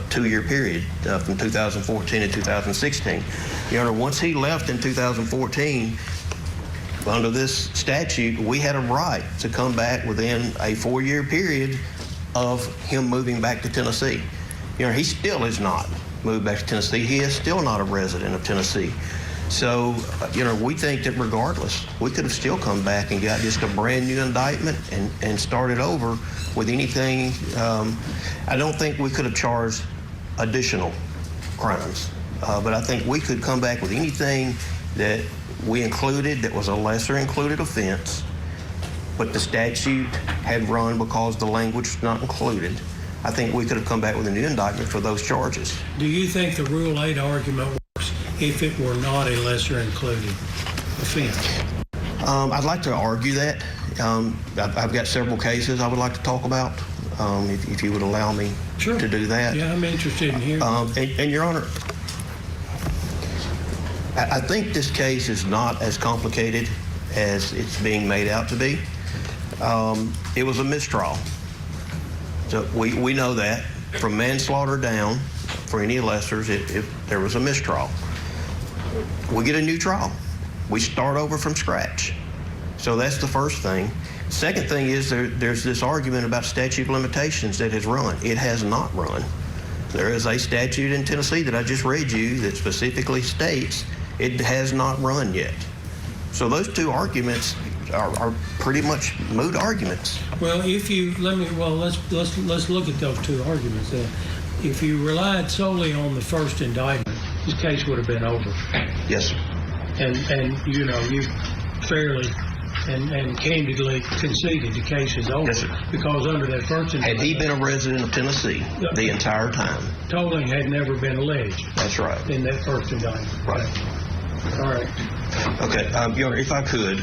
R: 2-year period from 2014 to 2016. Your Honor, once he left in 2014, under this statute, we had a right to come back within a 4-year period of him moving back to Tennessee. He still is not moved back to Tennessee. He is still not a resident of Tennessee. So, we think that regardless, we could have still come back and got just a brand new indictment and started over with anything. I don't think we could have charged additional crimes, but I think we could come back with anything that we included that was a lesser included offense, but the statute had run because the language was not included. I think we could have come back with a new indictment for those charges.
B: Do you think the Rule 8 argument works if it were not a lesser included offense?
R: I'd like to argue that. I've got several cases I would like to talk about, if you would allow me to do that.
B: Yeah, I'm interested in hearing.
R: And Your Honor, I think this case is not as complicated as it's being made out to be. It was a mistrial. So we know that. From manslaughter down, for any lessers, if there was a mistrial. We get a new trial. We start over from scratch. So that's the first thing. Second thing is there's this argument about statute of limitations that has run. It has not run. There is a statute in Tennessee that I just read you that specifically states it has not run yet. So those two arguments are pretty much moot arguments.
B: Well, let's look at those two arguments then. If you relied solely on the first indictment, this case would have been over.
R: Yes, sir.
B: And you fairly
V: and candidly conceded the case is over.
R: Yes, sir.
V: Because under that first
R: Had he been a resident of Tennessee the entire time?
V: tolling had never been alleged
R: That's right.
V: in that first indictment.
R: Right.
V: All right.
R: Okay, Your Honor, if I could,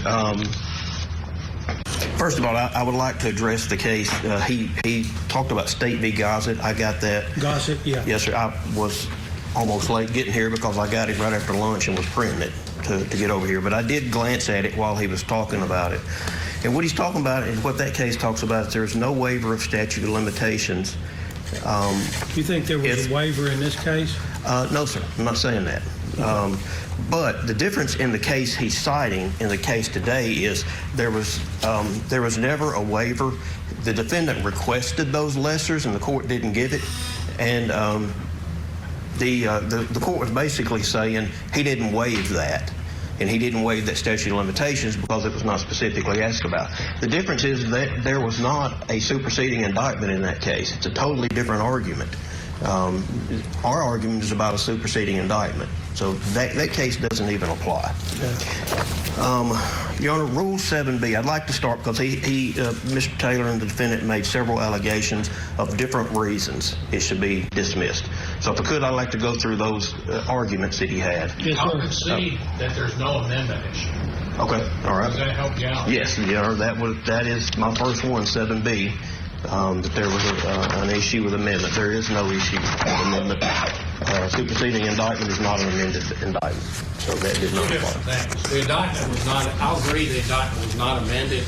R: first of all, I would like to address the case. He talked about State v. Gossett. I got that.
V: Gossett, yeah.
R: Yes, sir. I was almost late getting here because I got it right after lunch and was printing it to get over here. But I did glance at it while he was talking about it. And what he's talking about and what that case talks about is there's no waiver of statute of limitations.
V: You think there was a waiver in this case?
R: No, sir. I'm not saying that. But the difference in the case he's citing in the case today is there was never a waiver. The defendant requested those lessers and the court didn't give it. And the court was basically saying he didn't waive that. And he didn't waive that statute of limitations because it was not specifically asked about. The difference is that there was not a superseding indictment in that case. It's a totally different argument. Our argument is about a superseding indictment. So that case doesn't even apply. Your Honor, Rule 7B, I'd like to start because Mr. Taylor and the defendant made several allegations of different reasons it should be dismissed. So if I could, I'd like to go through those arguments that he had.
I: I'll concede that there's no amendment issue.
R: Okay, all right.
I: Does that help you out?
R: Yes, Your Honor, that is my first one, 7B. That there was an issue with amendment. There is no issue with amendment. Superseding indictment is not an amended indictment, so that did not apply.
I: The indictment was not, I'll agree the indictment was not amended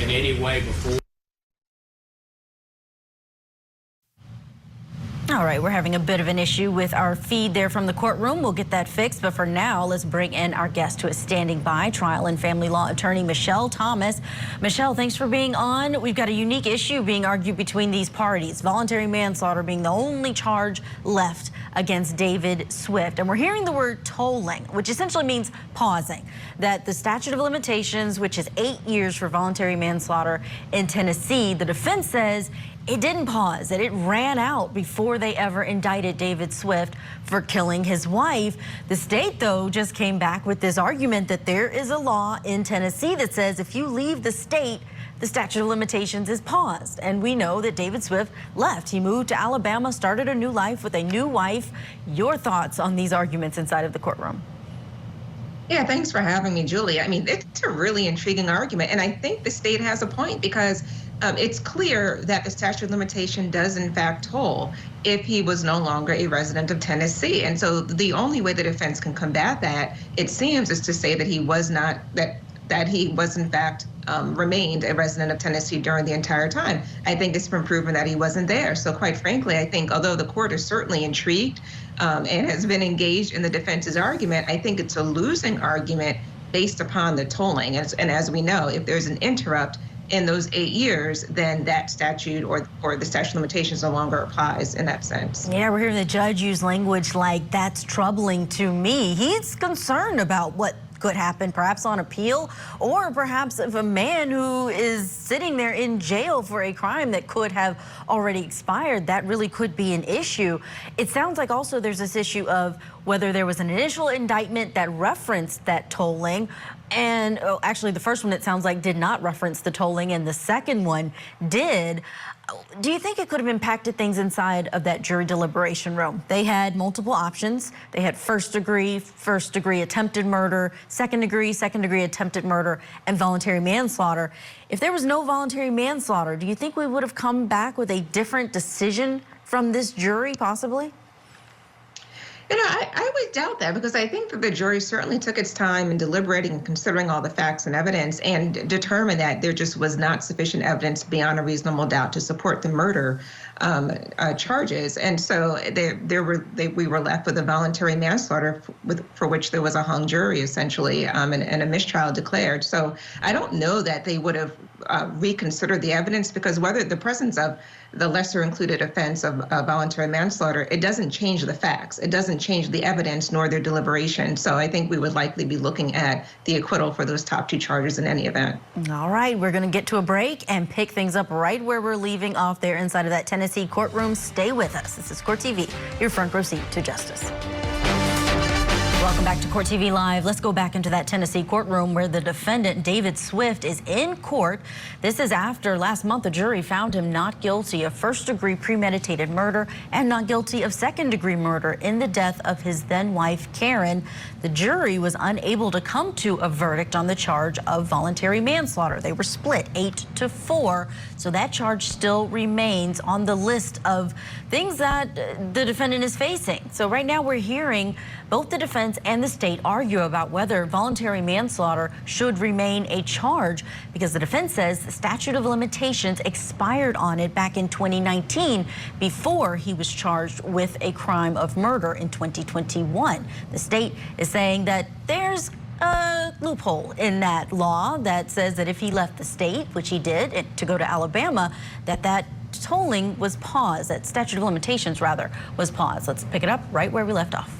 I: in any way before.
A: All right, we're having a bit of an issue with our feed there from the courtroom. We'll get that fixed, but for now, let's bring in our guest who is standing by, trial and family law attorney Michelle Thomas. Michelle, thanks for being on. We've got a unique issue being argued between these parties, voluntary manslaughter being the only charge left against David Swift. And we're hearing the word tolling, which essentially means pausing, that the statute of limitations, which is 8 years for voluntary manslaughter in Tennessee, the defense says it didn't pause, that it ran out before they ever indicted David Swift for killing his wife. The state, though, just came back with this argument that there is a law in Tennessee that says if you leave the state, the statute of limitations is paused. And we know that David Swift left. He moved to Alabama, started a new life with a new wife. Your thoughts on these arguments inside of the courtroom?
D: Yeah, thanks for having me, Julie. I mean, it's a really intriguing argument, and I think the state has a point because it's clear that the statute of limitation does in fact toll if he was no longer a resident of Tennessee. And so the only way the defense can combat that, it seems, is to say that he was not, that he was in fact remained a resident of Tennessee during the entire time. I think it's been proven that he wasn't there. So quite frankly, I think although the court is certainly intrigued and has been engaged in the defense's argument, I think it's a losing argument based upon the tolling. And as we know, if there's an interrupt in those 8 years, then that statute or the statute of limitations no longer applies in that sense.
A: Yeah, we're hearing the judge use language like, that's troubling to me. He's concerned about what could happen perhaps on appeal, or perhaps if a man who is sitting there in jail for a crime that could have already expired, that really could be an issue. It sounds like also there's this issue of whether there was an initial indictment that referenced that tolling, and actually the first one, it sounds like, did not reference the tolling, and the second one did. Do you think it could have impacted things inside of that jury deliberation room? They had multiple options. They had first degree attempted murder, second degree attempted murder, and voluntary manslaughter. If there was no voluntary manslaughter, do you think we would have come back with a different decision from this jury, possibly?
D: You know, I would doubt that, because I think that the jury certainly took its time in deliberating and considering all the facts and evidence and determined that there just was not sufficient evidence beyond a reasonable doubt to support the murder charges. And so we were left with a voluntary manslaughter for which there was a hung jury, essentially, and a mistrial declared. So I don't know that they would have reconsidered the evidence, because whether the presence of the lesser included offense of voluntary manslaughter, it doesn't change the facts. It doesn't change the evidence nor their deliberation. So I think we would likely be looking at the acquittal for those top two charges in any event.
A: All right, we're going to get to a break and pick things up right where we're leaving off there inside of that Tennessee courtroom. Stay with us. This is Court TV, your front row seat to justice. Welcome Welcome back to Court TV Live. Let's go back into that Tennessee courtroom where the defendant, David Swift, is in court. This is after last month a jury found him not guilty of first-degree premeditated murder and not guilty of second-degree murder in the death of his then-wife, Karen. The jury was unable to come to a verdict on the charge of voluntary manslaughter. They were split 8-4, so that charge still remains on the list of things that the defendant is facing. So right now we're hearing both the defense and the state argue about whether voluntary manslaughter should remain a charge, because the defense says the statute of limitations expired on it back in 2019 before he was charged with a crime of murder in 2021. The state is saying that there's a loophole in that law that says that if he left the state, which he did, to go to Alabama, that tolling was paused, that statute of limitations rather was paused. Let's pick it up right where we left off.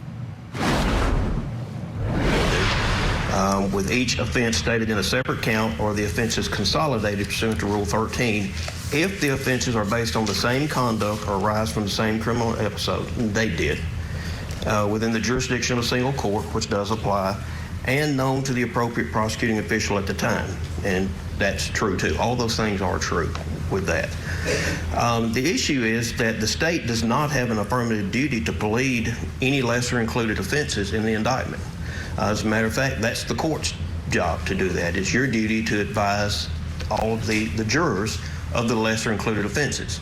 R: With each offense stated in a separate count or the offenses consolidated pursuant to Rule 13, if the offenses are based on the same conduct or arise from the same criminal episode, they did, within the jurisdiction of a single court, which does apply, and known to the appropriate prosecuting official at the time. And that's true too. All those things are true with that. The issue is that the state does not have an affirmative duty to plead any lesser included offenses in the indictment. As a matter of fact, that's the court's job to do that. It's your duty to advise all of the jurors of the lesser included offenses.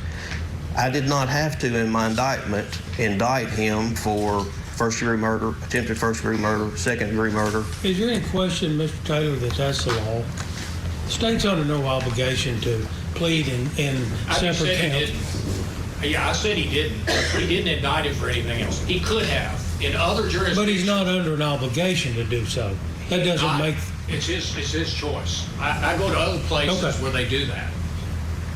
R: I did not have to, in my indictment, indict him for first-degree murder, attempted first-degree murder, second-degree murder.
V: Is there any question, Mr. Taylor, that that's the law? The state's under no obligation to plead in separate counts.
I: Yeah, I said he didn't. He didn't indict him for anything else. He could have. In other jurisdictions.
V: But he's not under an obligation to do so. That doesn't make...
I: It's his choice. I go to other places where they do that.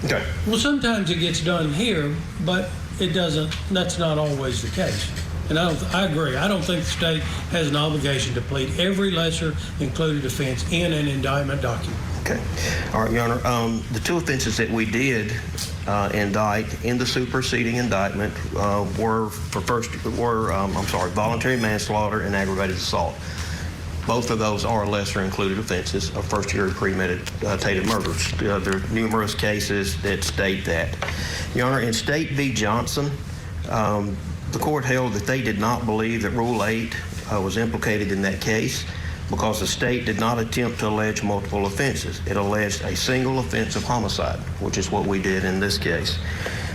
R: Okay.
V: Well, sometimes it gets done here, but it doesn't. That's not always the case. And I agree. I don't think the state has an obligation to plead every lesser included offense in an indictment document.
R: Okay. All right, Your Honor. The two offenses that we did indict in the superseding indictment were voluntary manslaughter and aggravated assault. Both of those are lesser included offenses of first-degree premeditated murders. There are numerous cases that state that. Your Honor, in State v. Johnson, the court held that they did not believe that Rule 8 was implicated in that case because the state did not attempt to allege multiple offenses. It alleged a single offense of homicide, which is what we did in this case.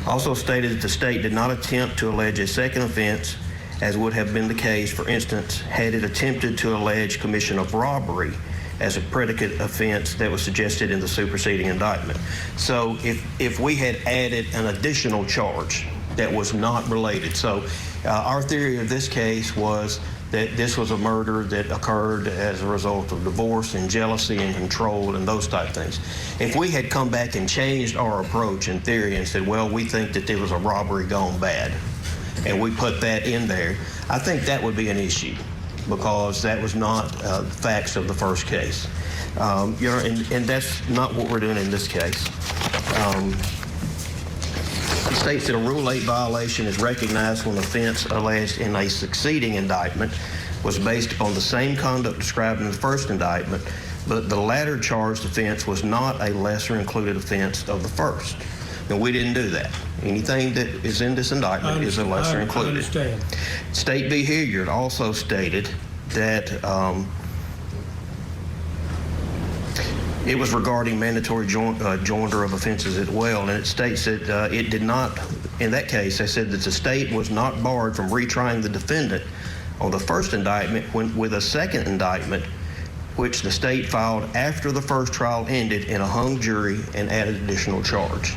R: Also stated that the state did not attempt to allege a second offense, as would have been the case, for instance, had it attempted to allege commission of robbery as a predicate offense that was suggested in the superseding indictment. So if we had added an additional charge that was not related. So our theory of this case was that this was a murder that occurred as a result of divorce and jealousy and control and those type things. If we had come back and changed our approach in theory and said, well, we think that there was a robbery gone bad, and we put that in there, I think that would be an issue because that was not the facts of the first case. You know, and that's not what we're doing in this case. It states that a Rule 8 violation is recognized when offense alleged in a succeeding indictment was based upon the same conduct described in the first indictment, but the latter charged offense was not a lesser included offense of the first. And we didn't do that. Anything that is in this indictment is a lesser included.
V: I understand.
R: State v. Hilliard also stated that it was regarding mandatory joinder of offenses as well, and it states that it did not, in that case, they said that the state was not barred from retrying the defendant on the first indictment with a second indictment, which the state filed after the first trial ended in a hung jury and added additional charge.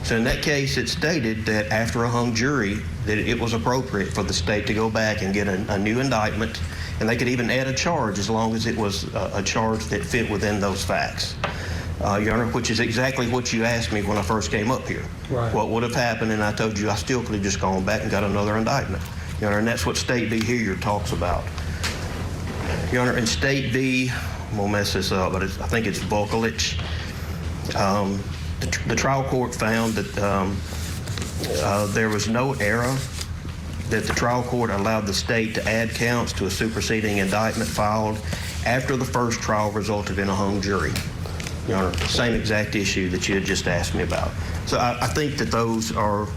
R: So in that case, it stated that after a hung jury, that it was appropriate for the state to go back and get a new indictment, and they could even add a charge as long as it was a charge that fit within those facts. Your Honor, which is exactly what you asked me when I first came up here.
V: Right.
R: What would have happened, and I told you I still could have just gone back and got another indictment. Your Honor, and that's what State v. Hilliard talks about. Your Honor, in State v., I'm gonna mess this up, but I think it's Volkalich. The trial court found that there was no error that the trial court allowed the state to add counts to a superseding indictment filed after the first trial resulted in a hung jury. Your Honor, same exact issue that you had just asked me about. So I think that those are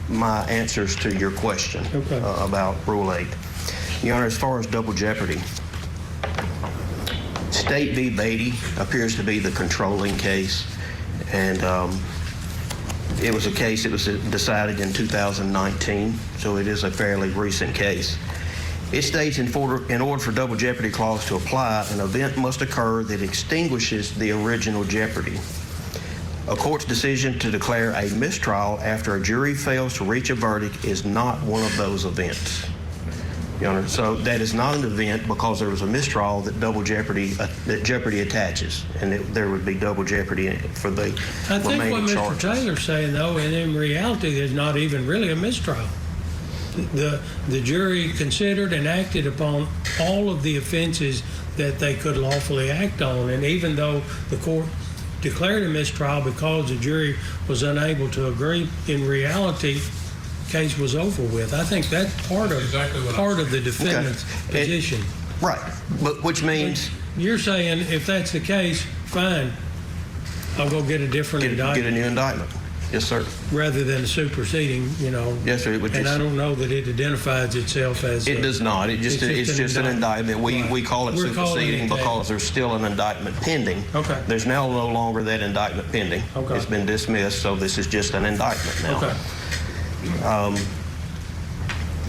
R: my answers to your question about Rule 8. Your Honor, as far as double jeopardy, State v. Beatty appears to be the controlling case, and it was a case that was decided in 2019, so it is a fairly recent case. It states in order for double jeopardy clause to apply, an event must occur that extinguishes the original jeopardy. A court's decision to declare a mistrial after a jury fails to reach a verdict is not one of those events. Your Honor, so that is not an event because there was a mistrial that that jeopardy attaches, and there would be double jeopardy for the remaining charges.
V: I think what Mr. Taylor's saying, though, and in reality, there's not even really a mistrial. The jury considered and acted upon all of the offenses that they could lawfully act on, and even though the court declared a mistrial because the jury was unable to agree, in reality, case was over with. I think that's part of the defendant's position.
R: Right, but which means
V: you're saying if that's the case, fine, I'll go get a different indictment.
R: Get a new indictment. Yes, sir.
V: Rather than superseding,
R: Yes, sir. It would
V: and I don't know that it identifies itself as.
R: It does not. It's just an indictment. We call it superseding because there's still an indictment pending.
V: Okay.
R: There's now no longer that indictment pending.
V: Okay.
R: It's been dismissed, so this is just an indictment now.
V: Okay.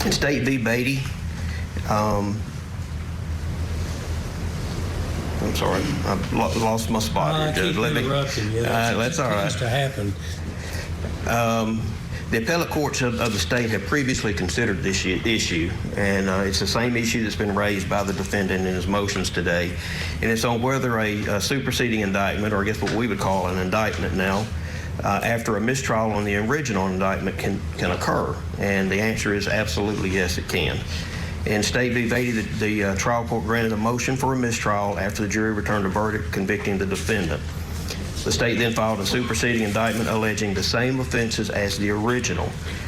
R: In State v. Beatty, I'm sorry, I've lost my spot here, Judge.
V: Let me interrupting you.
R: That's all right.
V: To happen.
R: The appellate courts of the state have previously considered this issue, and it's the same issue that's been raised by the defendant in his motions today, and it's on whether a superseding indictment, or I guess what we would call an indictment now, after a mistrial on the original indictment can occur, and the answer is absolutely yes, it can. In State v. Beatty, the trial court granted a motion for a mistrial after the jury returned a verdict convicting the defendant. The state then filed a superseding indictment alleging the same offenses as the original.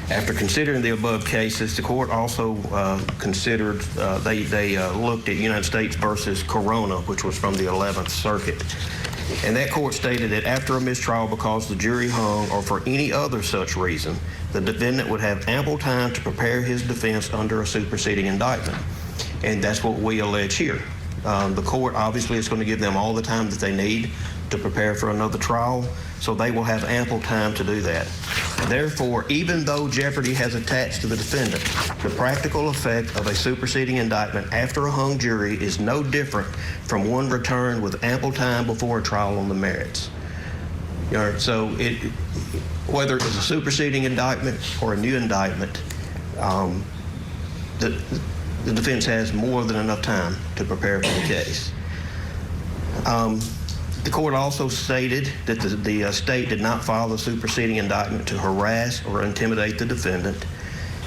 R: After considering the above cases, the court also considered, they looked at United States versus Corona, which was from the 11th Circuit. And that court stated that after a mistrial because the jury hung or for any other such reason, the defendant would have ample time to prepare his defense under a superseding indictment. And that's what we allege here. The court obviously is going to give them all the time that they need to prepare for another trial, so they will have ample time to do that. Therefore, even though jeopardy has attached to the defendant, the practical effect of a superseding indictment after a hung jury is no different from one returned with ample time before a trial on the merits. So whether it's a superseding indictment or a new indictment, the defense has more than enough time to prepare for the case. The court also stated that the state did not file the superseding indictment to harass or intimidate the defendant.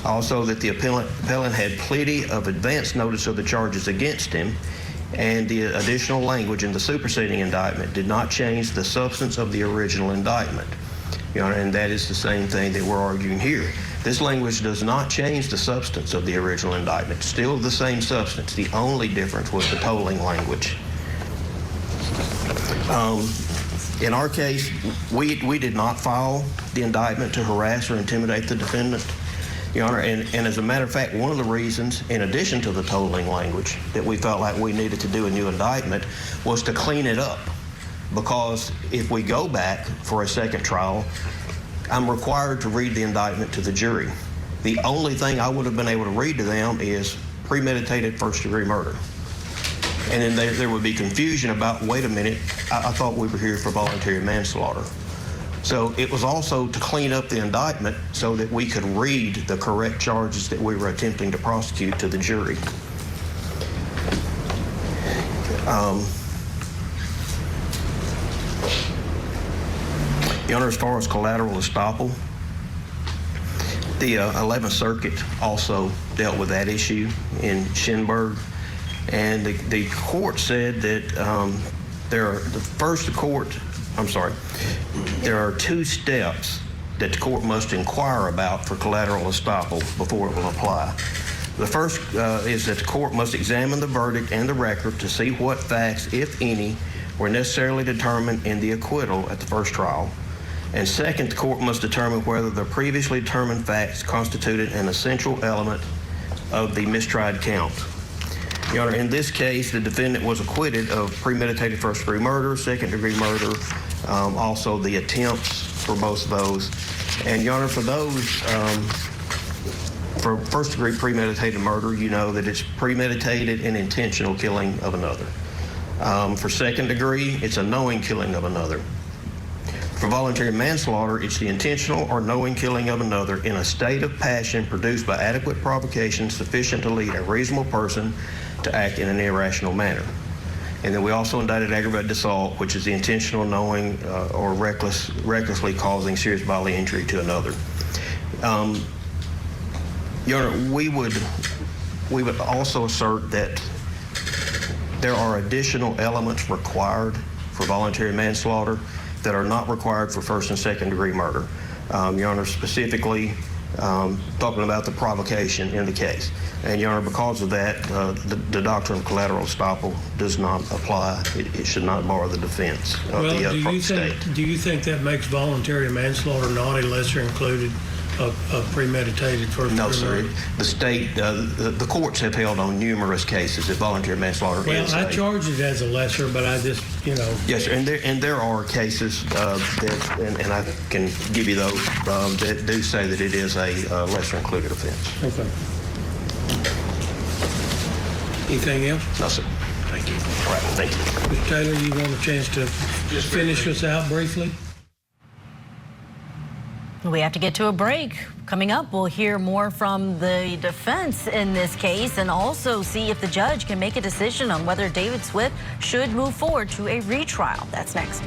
R: Also, that the appellant had plenty of advance notice of the charges against him, and the additional language in the superseding indictment did not change the substance of the original indictment. And that is the same thing that we're arguing here. This language does not change the substance of the original indictment. Still the same substance. The only difference was the tolling language. In our case, we did not file the indictment to harass or intimidate the defendant, Your Honor, and as a matter of fact, one of the reasons, in addition to the tolling language, that we felt like we needed to do a new indictment was to clean it up. Because if we go back for a second trial, I'm required to read the indictment to the jury. The only thing I would have been able to read to them is premeditated first-degree murder. And then there would be confusion about, wait a minute, I thought we were here for voluntary manslaughter. So it was also to clean up the indictment so that we could read the correct charges that we were attempting to prosecute to the jury. Your Honor, as far as collateral estoppel, the 11th Circuit also dealt with that issue in Schenberg. And the court said that there are two steps that the court must inquire about for collateral estoppel before it will apply. The first is that the court must examine the verdict and the record to see what facts, if any, were necessarily determined in the acquittal at the first trial. And second, the court must determine whether the previously determined facts constituted an essential element of the mistried count. Your Honor, in this case, the defendant was acquitted of premeditated first-degree murder, second-degree murder, also the attempts for both of those. And Your Honor, for those, for first-degree premeditated murder, you know that it's premeditated and intentional killing of another. For second-degree, it's a knowing killing of another. For voluntary manslaughter, it's the intentional or knowing killing of another in a state of passion produced by adequate provocation sufficient to lead a reasonable person to act in an irrational manner. And then we also indicted aggravated assault, which is the intentional knowing or recklessly causing serious bodily injury to another. Your Honor, we would also assert that there are additional elements required for voluntary manslaughter that are not required for first and second degree murder. Your Honor, specifically talking about the provocation in the case. And Your Honor, because of that, the doctrine of collateral estoppel does not apply. It should not bar the defense of the state.
V: Do you think that makes voluntary manslaughter not a lesser included of premeditated first degree murder?
R: No, sir. The state, the courts have held on numerous cases that voluntary manslaughter is.
V: Well, I charge it as a lesser, but I just, you know.
R: Yes, sir. And there are cases that, and I can give you those, that do say that it is a lesser included offense.
V: Okay. Anything else?
R: No, sir. Thank you. All right, thank you.
V: Mr. Taylor, you want a chance to just finish us out briefly?
A: We have to get to a break. Coming up, we'll hear more from the defense in this case and also see if the judge can make a decision on whether David Swift should move forward to a retrial. That's next.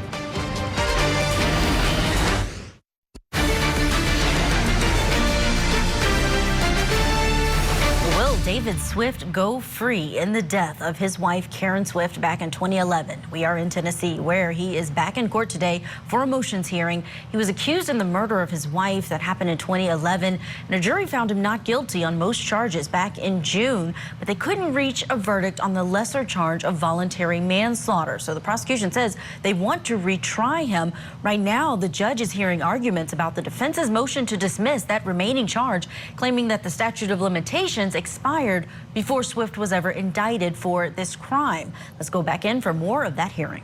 A: Will David Swift go free in the death of his wife, Karen Swift, back in 2011? We are in Tennessee, where he is back in court today for a motions hearing. He was accused in the murder of his wife that happened in 2011, and a jury found him not guilty on most charges back in June, but they couldn't reach a verdict on the lesser charge of voluntary manslaughter. So the prosecution says they want to retry him. Right now, the judge is hearing arguments about the defense's motion to dismiss that remaining charge, claiming that the statute of limitations expired before Swift was ever indicted for this crime. Let's go back in for more of that hearing.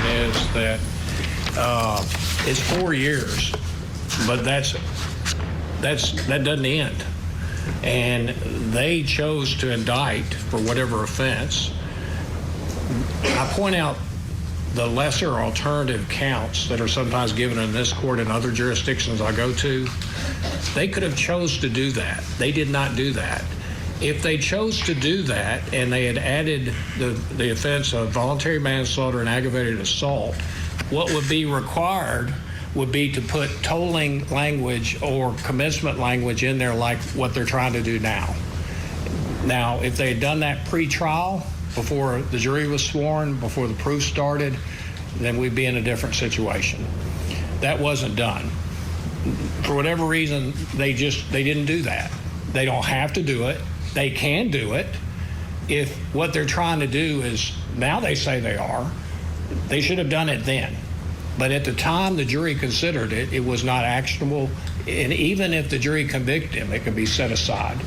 I: Is that it's 4 years, but that doesn't end. And they chose to indict for whatever offense. I point out the lesser alternative counts that are sometimes given in this court and other jurisdictions I go to. They could have chose to do that. They did not do that. If they chose to do that and they had added the offense of voluntary manslaughter and aggravated assault, what would be required would be to put tolling language or commencement language in there like what they're trying to do now. Now, if they had done that pre-trial, before the jury was sworn, before the proof started, then we'd be in a different situation. That wasn't done. For whatever reason, they didn't do that. They don't have to do it. They can do it. If what they're trying to do is, now they say they are, they should have done it then. But at the time the jury considered it, it was not actionable. And even if the jury convicted him, it could be set aside.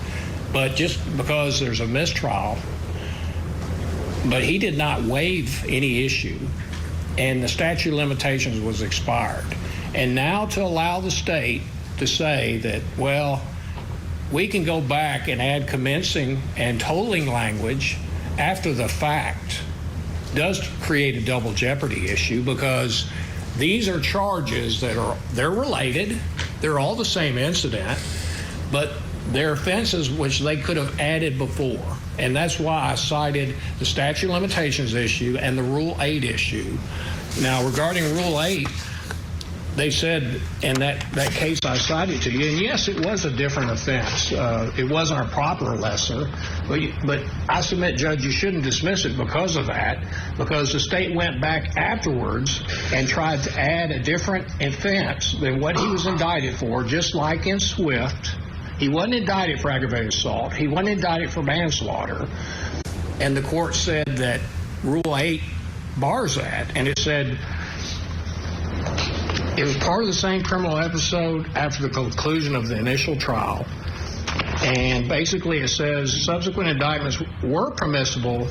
I: But just because there's a mistrial, but he did not waive any issue, and the statute of limitations was expired. And now to allow the state to say that, well, we can go back and add commencing and tolling language after the fact does create a double jeopardy issue, because these are charges that they're related, they're all the same incident, but they're offenses which they could have added before. And that's why I cited the statute of limitations issue and the Rule 8 issue. Now, regarding Rule 8, they said in that case I cited to you, and yes, it was a different offense. It wasn't a proper lesser, but I submit, Judge, you shouldn't dismiss it because of that, because the state went back afterwards and tried to add a different offense than what he was indicted for, just like in Swift. He wasn't indicted for aggravated assault. He wasn't indicted for manslaughter. And the court said that Rule 8 bars that, and it said it was part of the same criminal episode after the conclusion of the initial trial. And basically it says subsequent indictments were permissible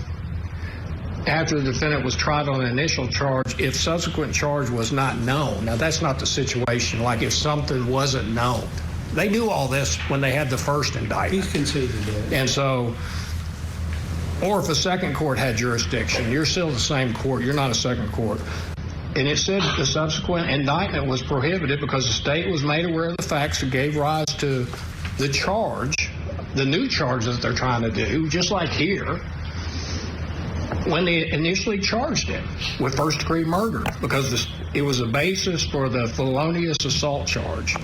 I: after the defendant was tried on an initial charge if subsequent charge was not known. Now, that's not the situation, like if something wasn't known. They knew all this when they had the first indictment.
V: He's conceded that.
I: And so, or if a second court had jurisdiction, you're still the same court, you're not a second court. And it said the subsequent indictment was prohibited because the state was made aware of the facts that gave rise to the charge, the new charge that they're trying to do, just like here, when they initially charged him with first-degree murder, because it was a basis for the felonious assault charge.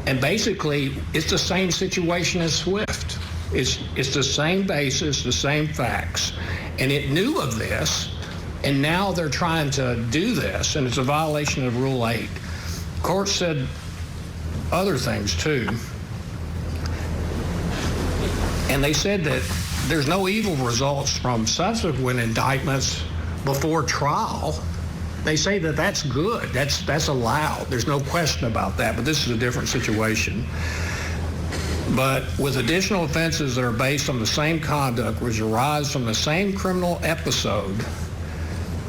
I: And basically, it's the same situation as Swift. It's the same basis, the same facts. And it knew of this, and now they're trying to do this, and it's a violation of Rule 8. Court said other things, too. And they said that there's no evil results from subsequent indictments before trial. They say that that's good. That's allowed. There's no question about that, but this is a different situation. But with additional offenses that are based on the same conduct, which arise from the same criminal episode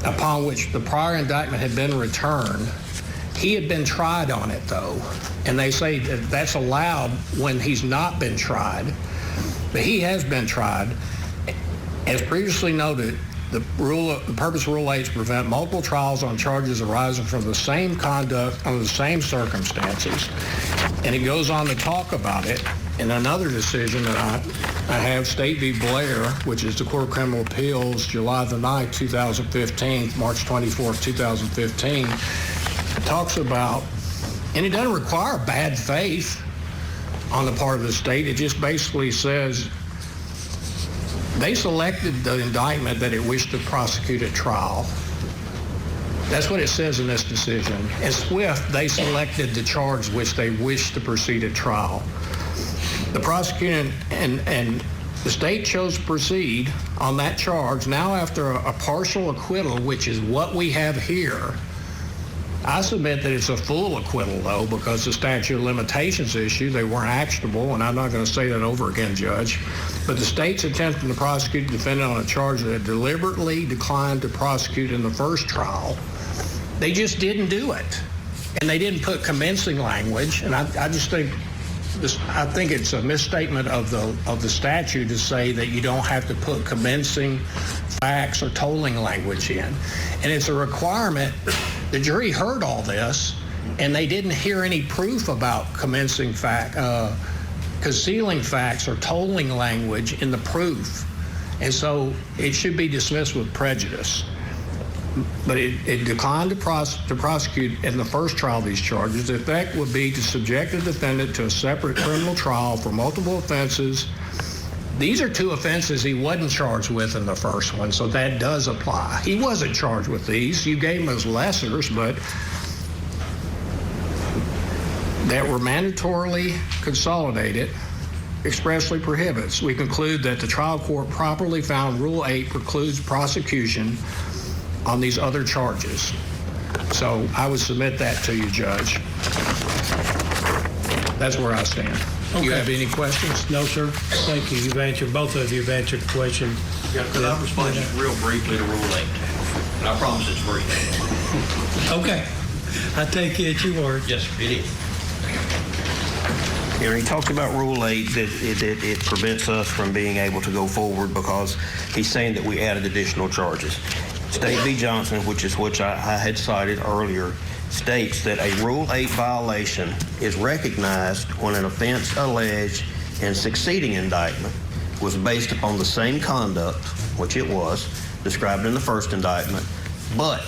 I: upon which the prior indictment had been returned, he had been tried on it, though. And they say that that's allowed when he's not been tried. But he has been tried. As previously noted, the purpose of Rule 8 is to prevent multiple trials on charges arising from the same conduct under the same circumstances. And it goes on to talk about it in another decision that I have, State v. Blair, which is the Court of Criminal Appeals, July the 9th, 2015, March 24th, 2015. It talks about, and it doesn't require bad faith on the part of the state. It just basically says they selected the indictment that it wished to prosecute at trial. That's what it says in this decision. In Swift, they selected the charge which they wished to proceed at trial. The prosecutor and the state chose to proceed on that charge. Now, after a partial acquittal, which is what we have here, I submit that it's a full acquittal, though, because the statute of limitations issue, they weren't actionable, and I'm not going to say that over again, Judge. But the state's attempting to prosecute the defendant on a charge that it deliberately declined to prosecute in the first trial. They just didn't do it. And they didn't put commencing language, and I just think I think it's a misstatement of the statute to say that you don't have to put commencing facts or tolling language in. And it's a requirement. The jury heard all this, and they didn't hear any proof about concealing facts or tolling language in the proof. And so it should be dismissed with prejudice. But it declined to prosecute in the first trial these charges. The effect would be to subject the defendant to a separate criminal trial for multiple offenses. These are two offenses he wasn't charged with in the first one, so that does apply. He wasn't charged with these. You gave him as lessers, but that were mandatorily consolidated expressly prohibits. We conclude that the trial court properly found Rule 8 precludes prosecution on these other charges. So I would submit that to you, Judge. That's where I stand. Okay. You have any questions?
V: No, sir. Thank you. Both of you have answered the question.
R: Yeah, could I respond just real briefly to Rule 8? And I promise it's brief.
V: Okay. I take it at your word.
R: Yes, it is. He talks about Rule 8, that it prevents us from being able to go forward because he's saying that we added additional charges. State v. Johnson, which I had cited earlier, states that a Rule 8 violation is recognized when an offense alleged in succeeding indictment was based upon the same conduct, which it was, described in the first indictment, but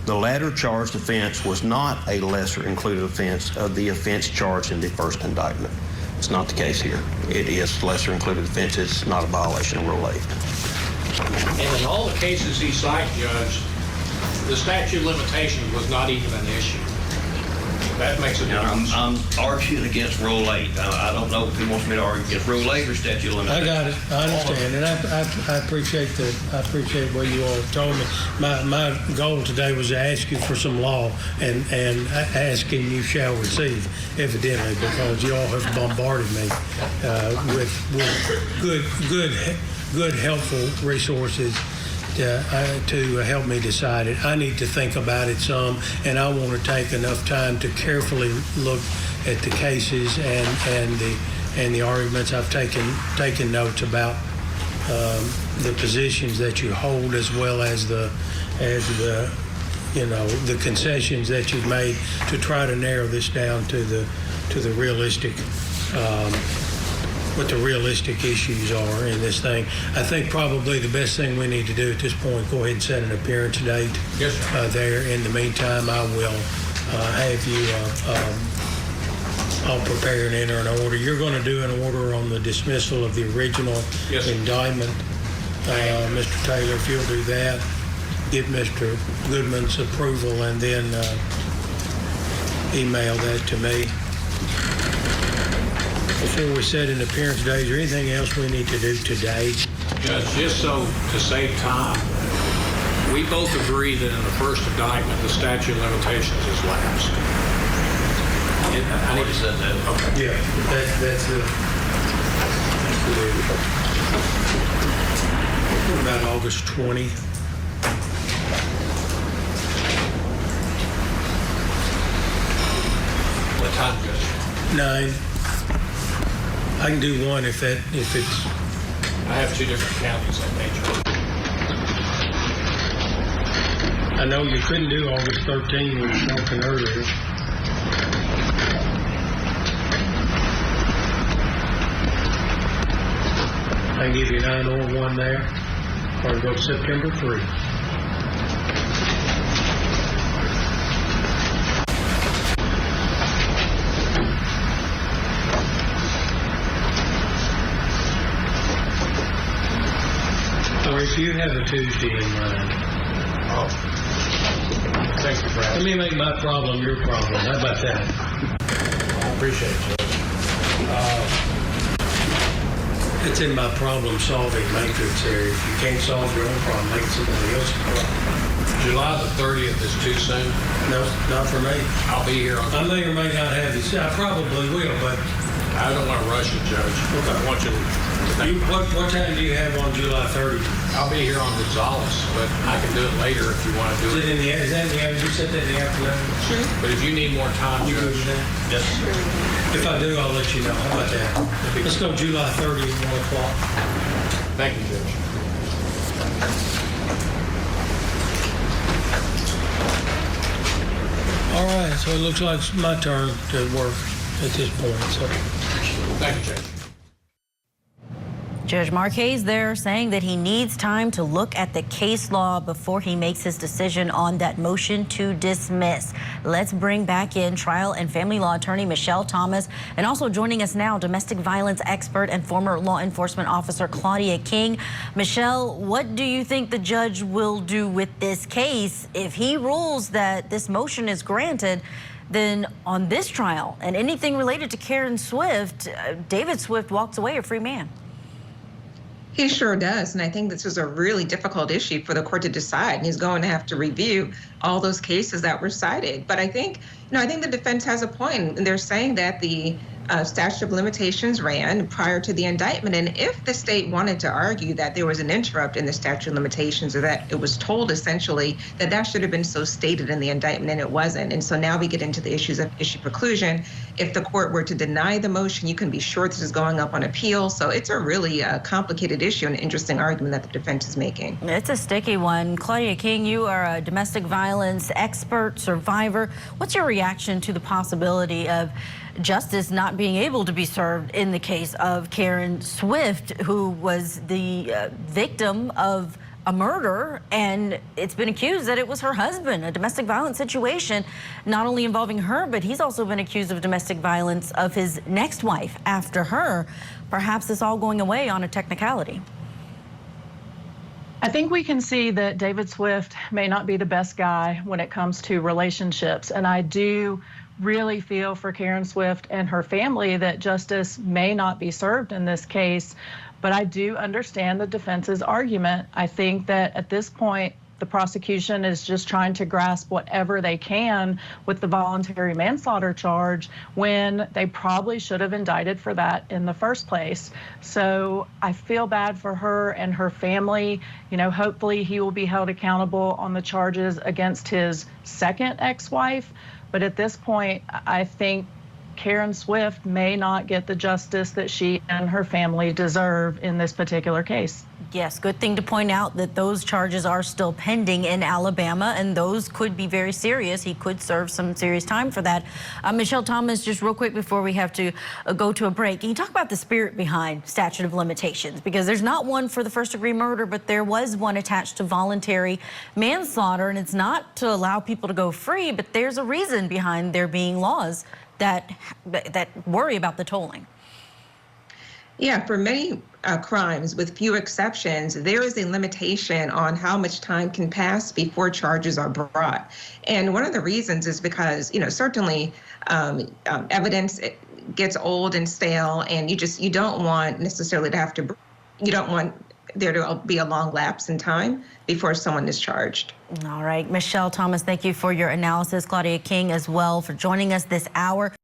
R: The latter charged offense was not a lesser included offense of the offense charged in the first indictment. It's not the case here. It is lesser included offense. It's not a violation of Rule 8.
I: And in all the cases he cited, Judge, the statute of limitations was not even an issue. That makes a difference.
R: I'm arguing against Rule 8. I don't know if he wants me to argue against Rule 8 or statute of limitations.
V: I got it. I understand, and I appreciate I appreciate what you all told me. My goal today was to ask you for some law, and asking you shall receive, evidently, because you all have bombarded me with good helpful resources to help me decide it. I need to think about it some, and I want to take enough time to carefully look at the cases and the arguments. I've taken notes about the positions that you hold, as well as the concessions that you've made to try to narrow this down to the realistic. What the realistic issues are in this thing. I think probably the best thing we need to do at this point, go ahead and set an appearance date.
I: Yes, sir.
V: There. In the meantime, I will have you, I'll prepare and enter an order. You're going to do an order on the dismissal of the original indictment. Mr. Taylor, if you'll do that, get Mr. Goodman's approval, and then email that to me. Before we set an appearance date, is there anything else we need to do today?
I: Judge, just so to save time, we both agree that in the first indictment, the statute of limitations is lapsed. I already said that. Okay.
V: Yeah, that's it. What about August 20?
I: What time, Judge?
V: 9. I can do one if it's.
I: I have 2 different counties that nature.
V: I know you couldn't do August 13 when you were talking earlier. I can give you 9 or 1 there, or go September 3. Or if you have a Tuesday in mind.
I: Oh. Thank you, Brad.
V: Let me make my problem your problem. How about that?
I: I appreciate it, Judge.
V: It's in my problem-solving matrix area. If you can't solve your own problem, make it somebody else's problem.
I: July the 30th is too soon.
V: No, not for me.
I: I'll be here on.
V: I may or may not have this. I probably will, but
I: I don't want to rush it, Judge.
V: Okay.
I: I want you to.
V: What time do you have on July 30th?
I: I'll be here on Gonzales, but I can do it later if you want to do it.
V: Is that in the afternoon? You said that in the afternoon?
I: Sure. But if you need more time,
V: You good
I: Judge.
V: with that?
I: Yes, sir.
V: If I do, I'll let you know. How about that? Let's go July 30th, 1 o'clock.
I: Thank you, Judge.
V: All right, so it looks like it's my turn to work at this point. So.
I: Thank you, Judge.
A: Judge Marquez there saying that he needs time to look at the case law before he makes his decision on that motion to dismiss. Let's bring back in trial and family law attorney Michelle Thomas, and also joining us now, domestic violence expert and former law enforcement officer Claudia King. Michelle, what do you think the judge will do with this case if he rules that this motion is granted? Then on this trial and anything related to Karen Swift, David Swift walks away a free man.
D: He sure does. And I think this is a really difficult issue for the court to decide. And he's going to have to review all those cases that were cited. But I think, I think the defense has a point. And they're saying that the statute of limitations ran prior to the indictment. And if the state wanted to argue that there was an interrupt in the statute of limitations, or that it was told essentially that that should have been so stated in the indictment, and it wasn't. And so now we get into the issues of issue preclusion. If the court were to deny the motion, you can be sure this is going up on appeal. So it's a really complicated issue and interesting argument that the defense is making.
A: It's a sticky one. Claudia King, you are a domestic violence expert, survivor. What's your reaction to the possibility of justice not being able to be served in the case of Karen Swift, who was the victim of a murder, and it's been accused that it was her husband, a domestic violence situation, not only involving her, but he's also been accused of domestic violence of his next wife after her. Perhaps it's all going away on a technicality.
G: I think we can see that David Swift may not be the best guy when it comes to relationships, and I do really feel for Karen Swift and her family that justice may not be served in this case, but I do understand the defense's argument. I think that at this point, the prosecution is just trying to grasp whatever they can with the voluntary manslaughter charge when they probably should have indicted for that in the first place. So I feel bad for her and her family. You know, hopefully he will be held accountable on the charges against his second ex-wife. But at this point, I think Karen Swift may not get the justice that she and her family deserve in this particular case.
A: Yes, good thing to point out that those charges are still pending in Alabama, and those could be very serious. He could serve some serious time for that. Michelle Thomas, just real quick before we have to go to a break, can you talk about the spirit behind statute of limitations? Because there's not one for the first-degree murder, but there was one attached to voluntary manslaughter, and it's not to allow people to go free, but there's a reason behind there being laws that worry about the tolling.
D: Yeah, for many crimes, with few exceptions, there is a limitation on how much time can pass before charges are brought. And one of the reasons is because, you know, certainly evidence gets old and stale, and you don't want necessarily to have to, you don't want there to be a long lapse in time before someone is charged.
A: All right, Michelle Thomas, thank you for your analysis. Claudia King as well for joining us this hour.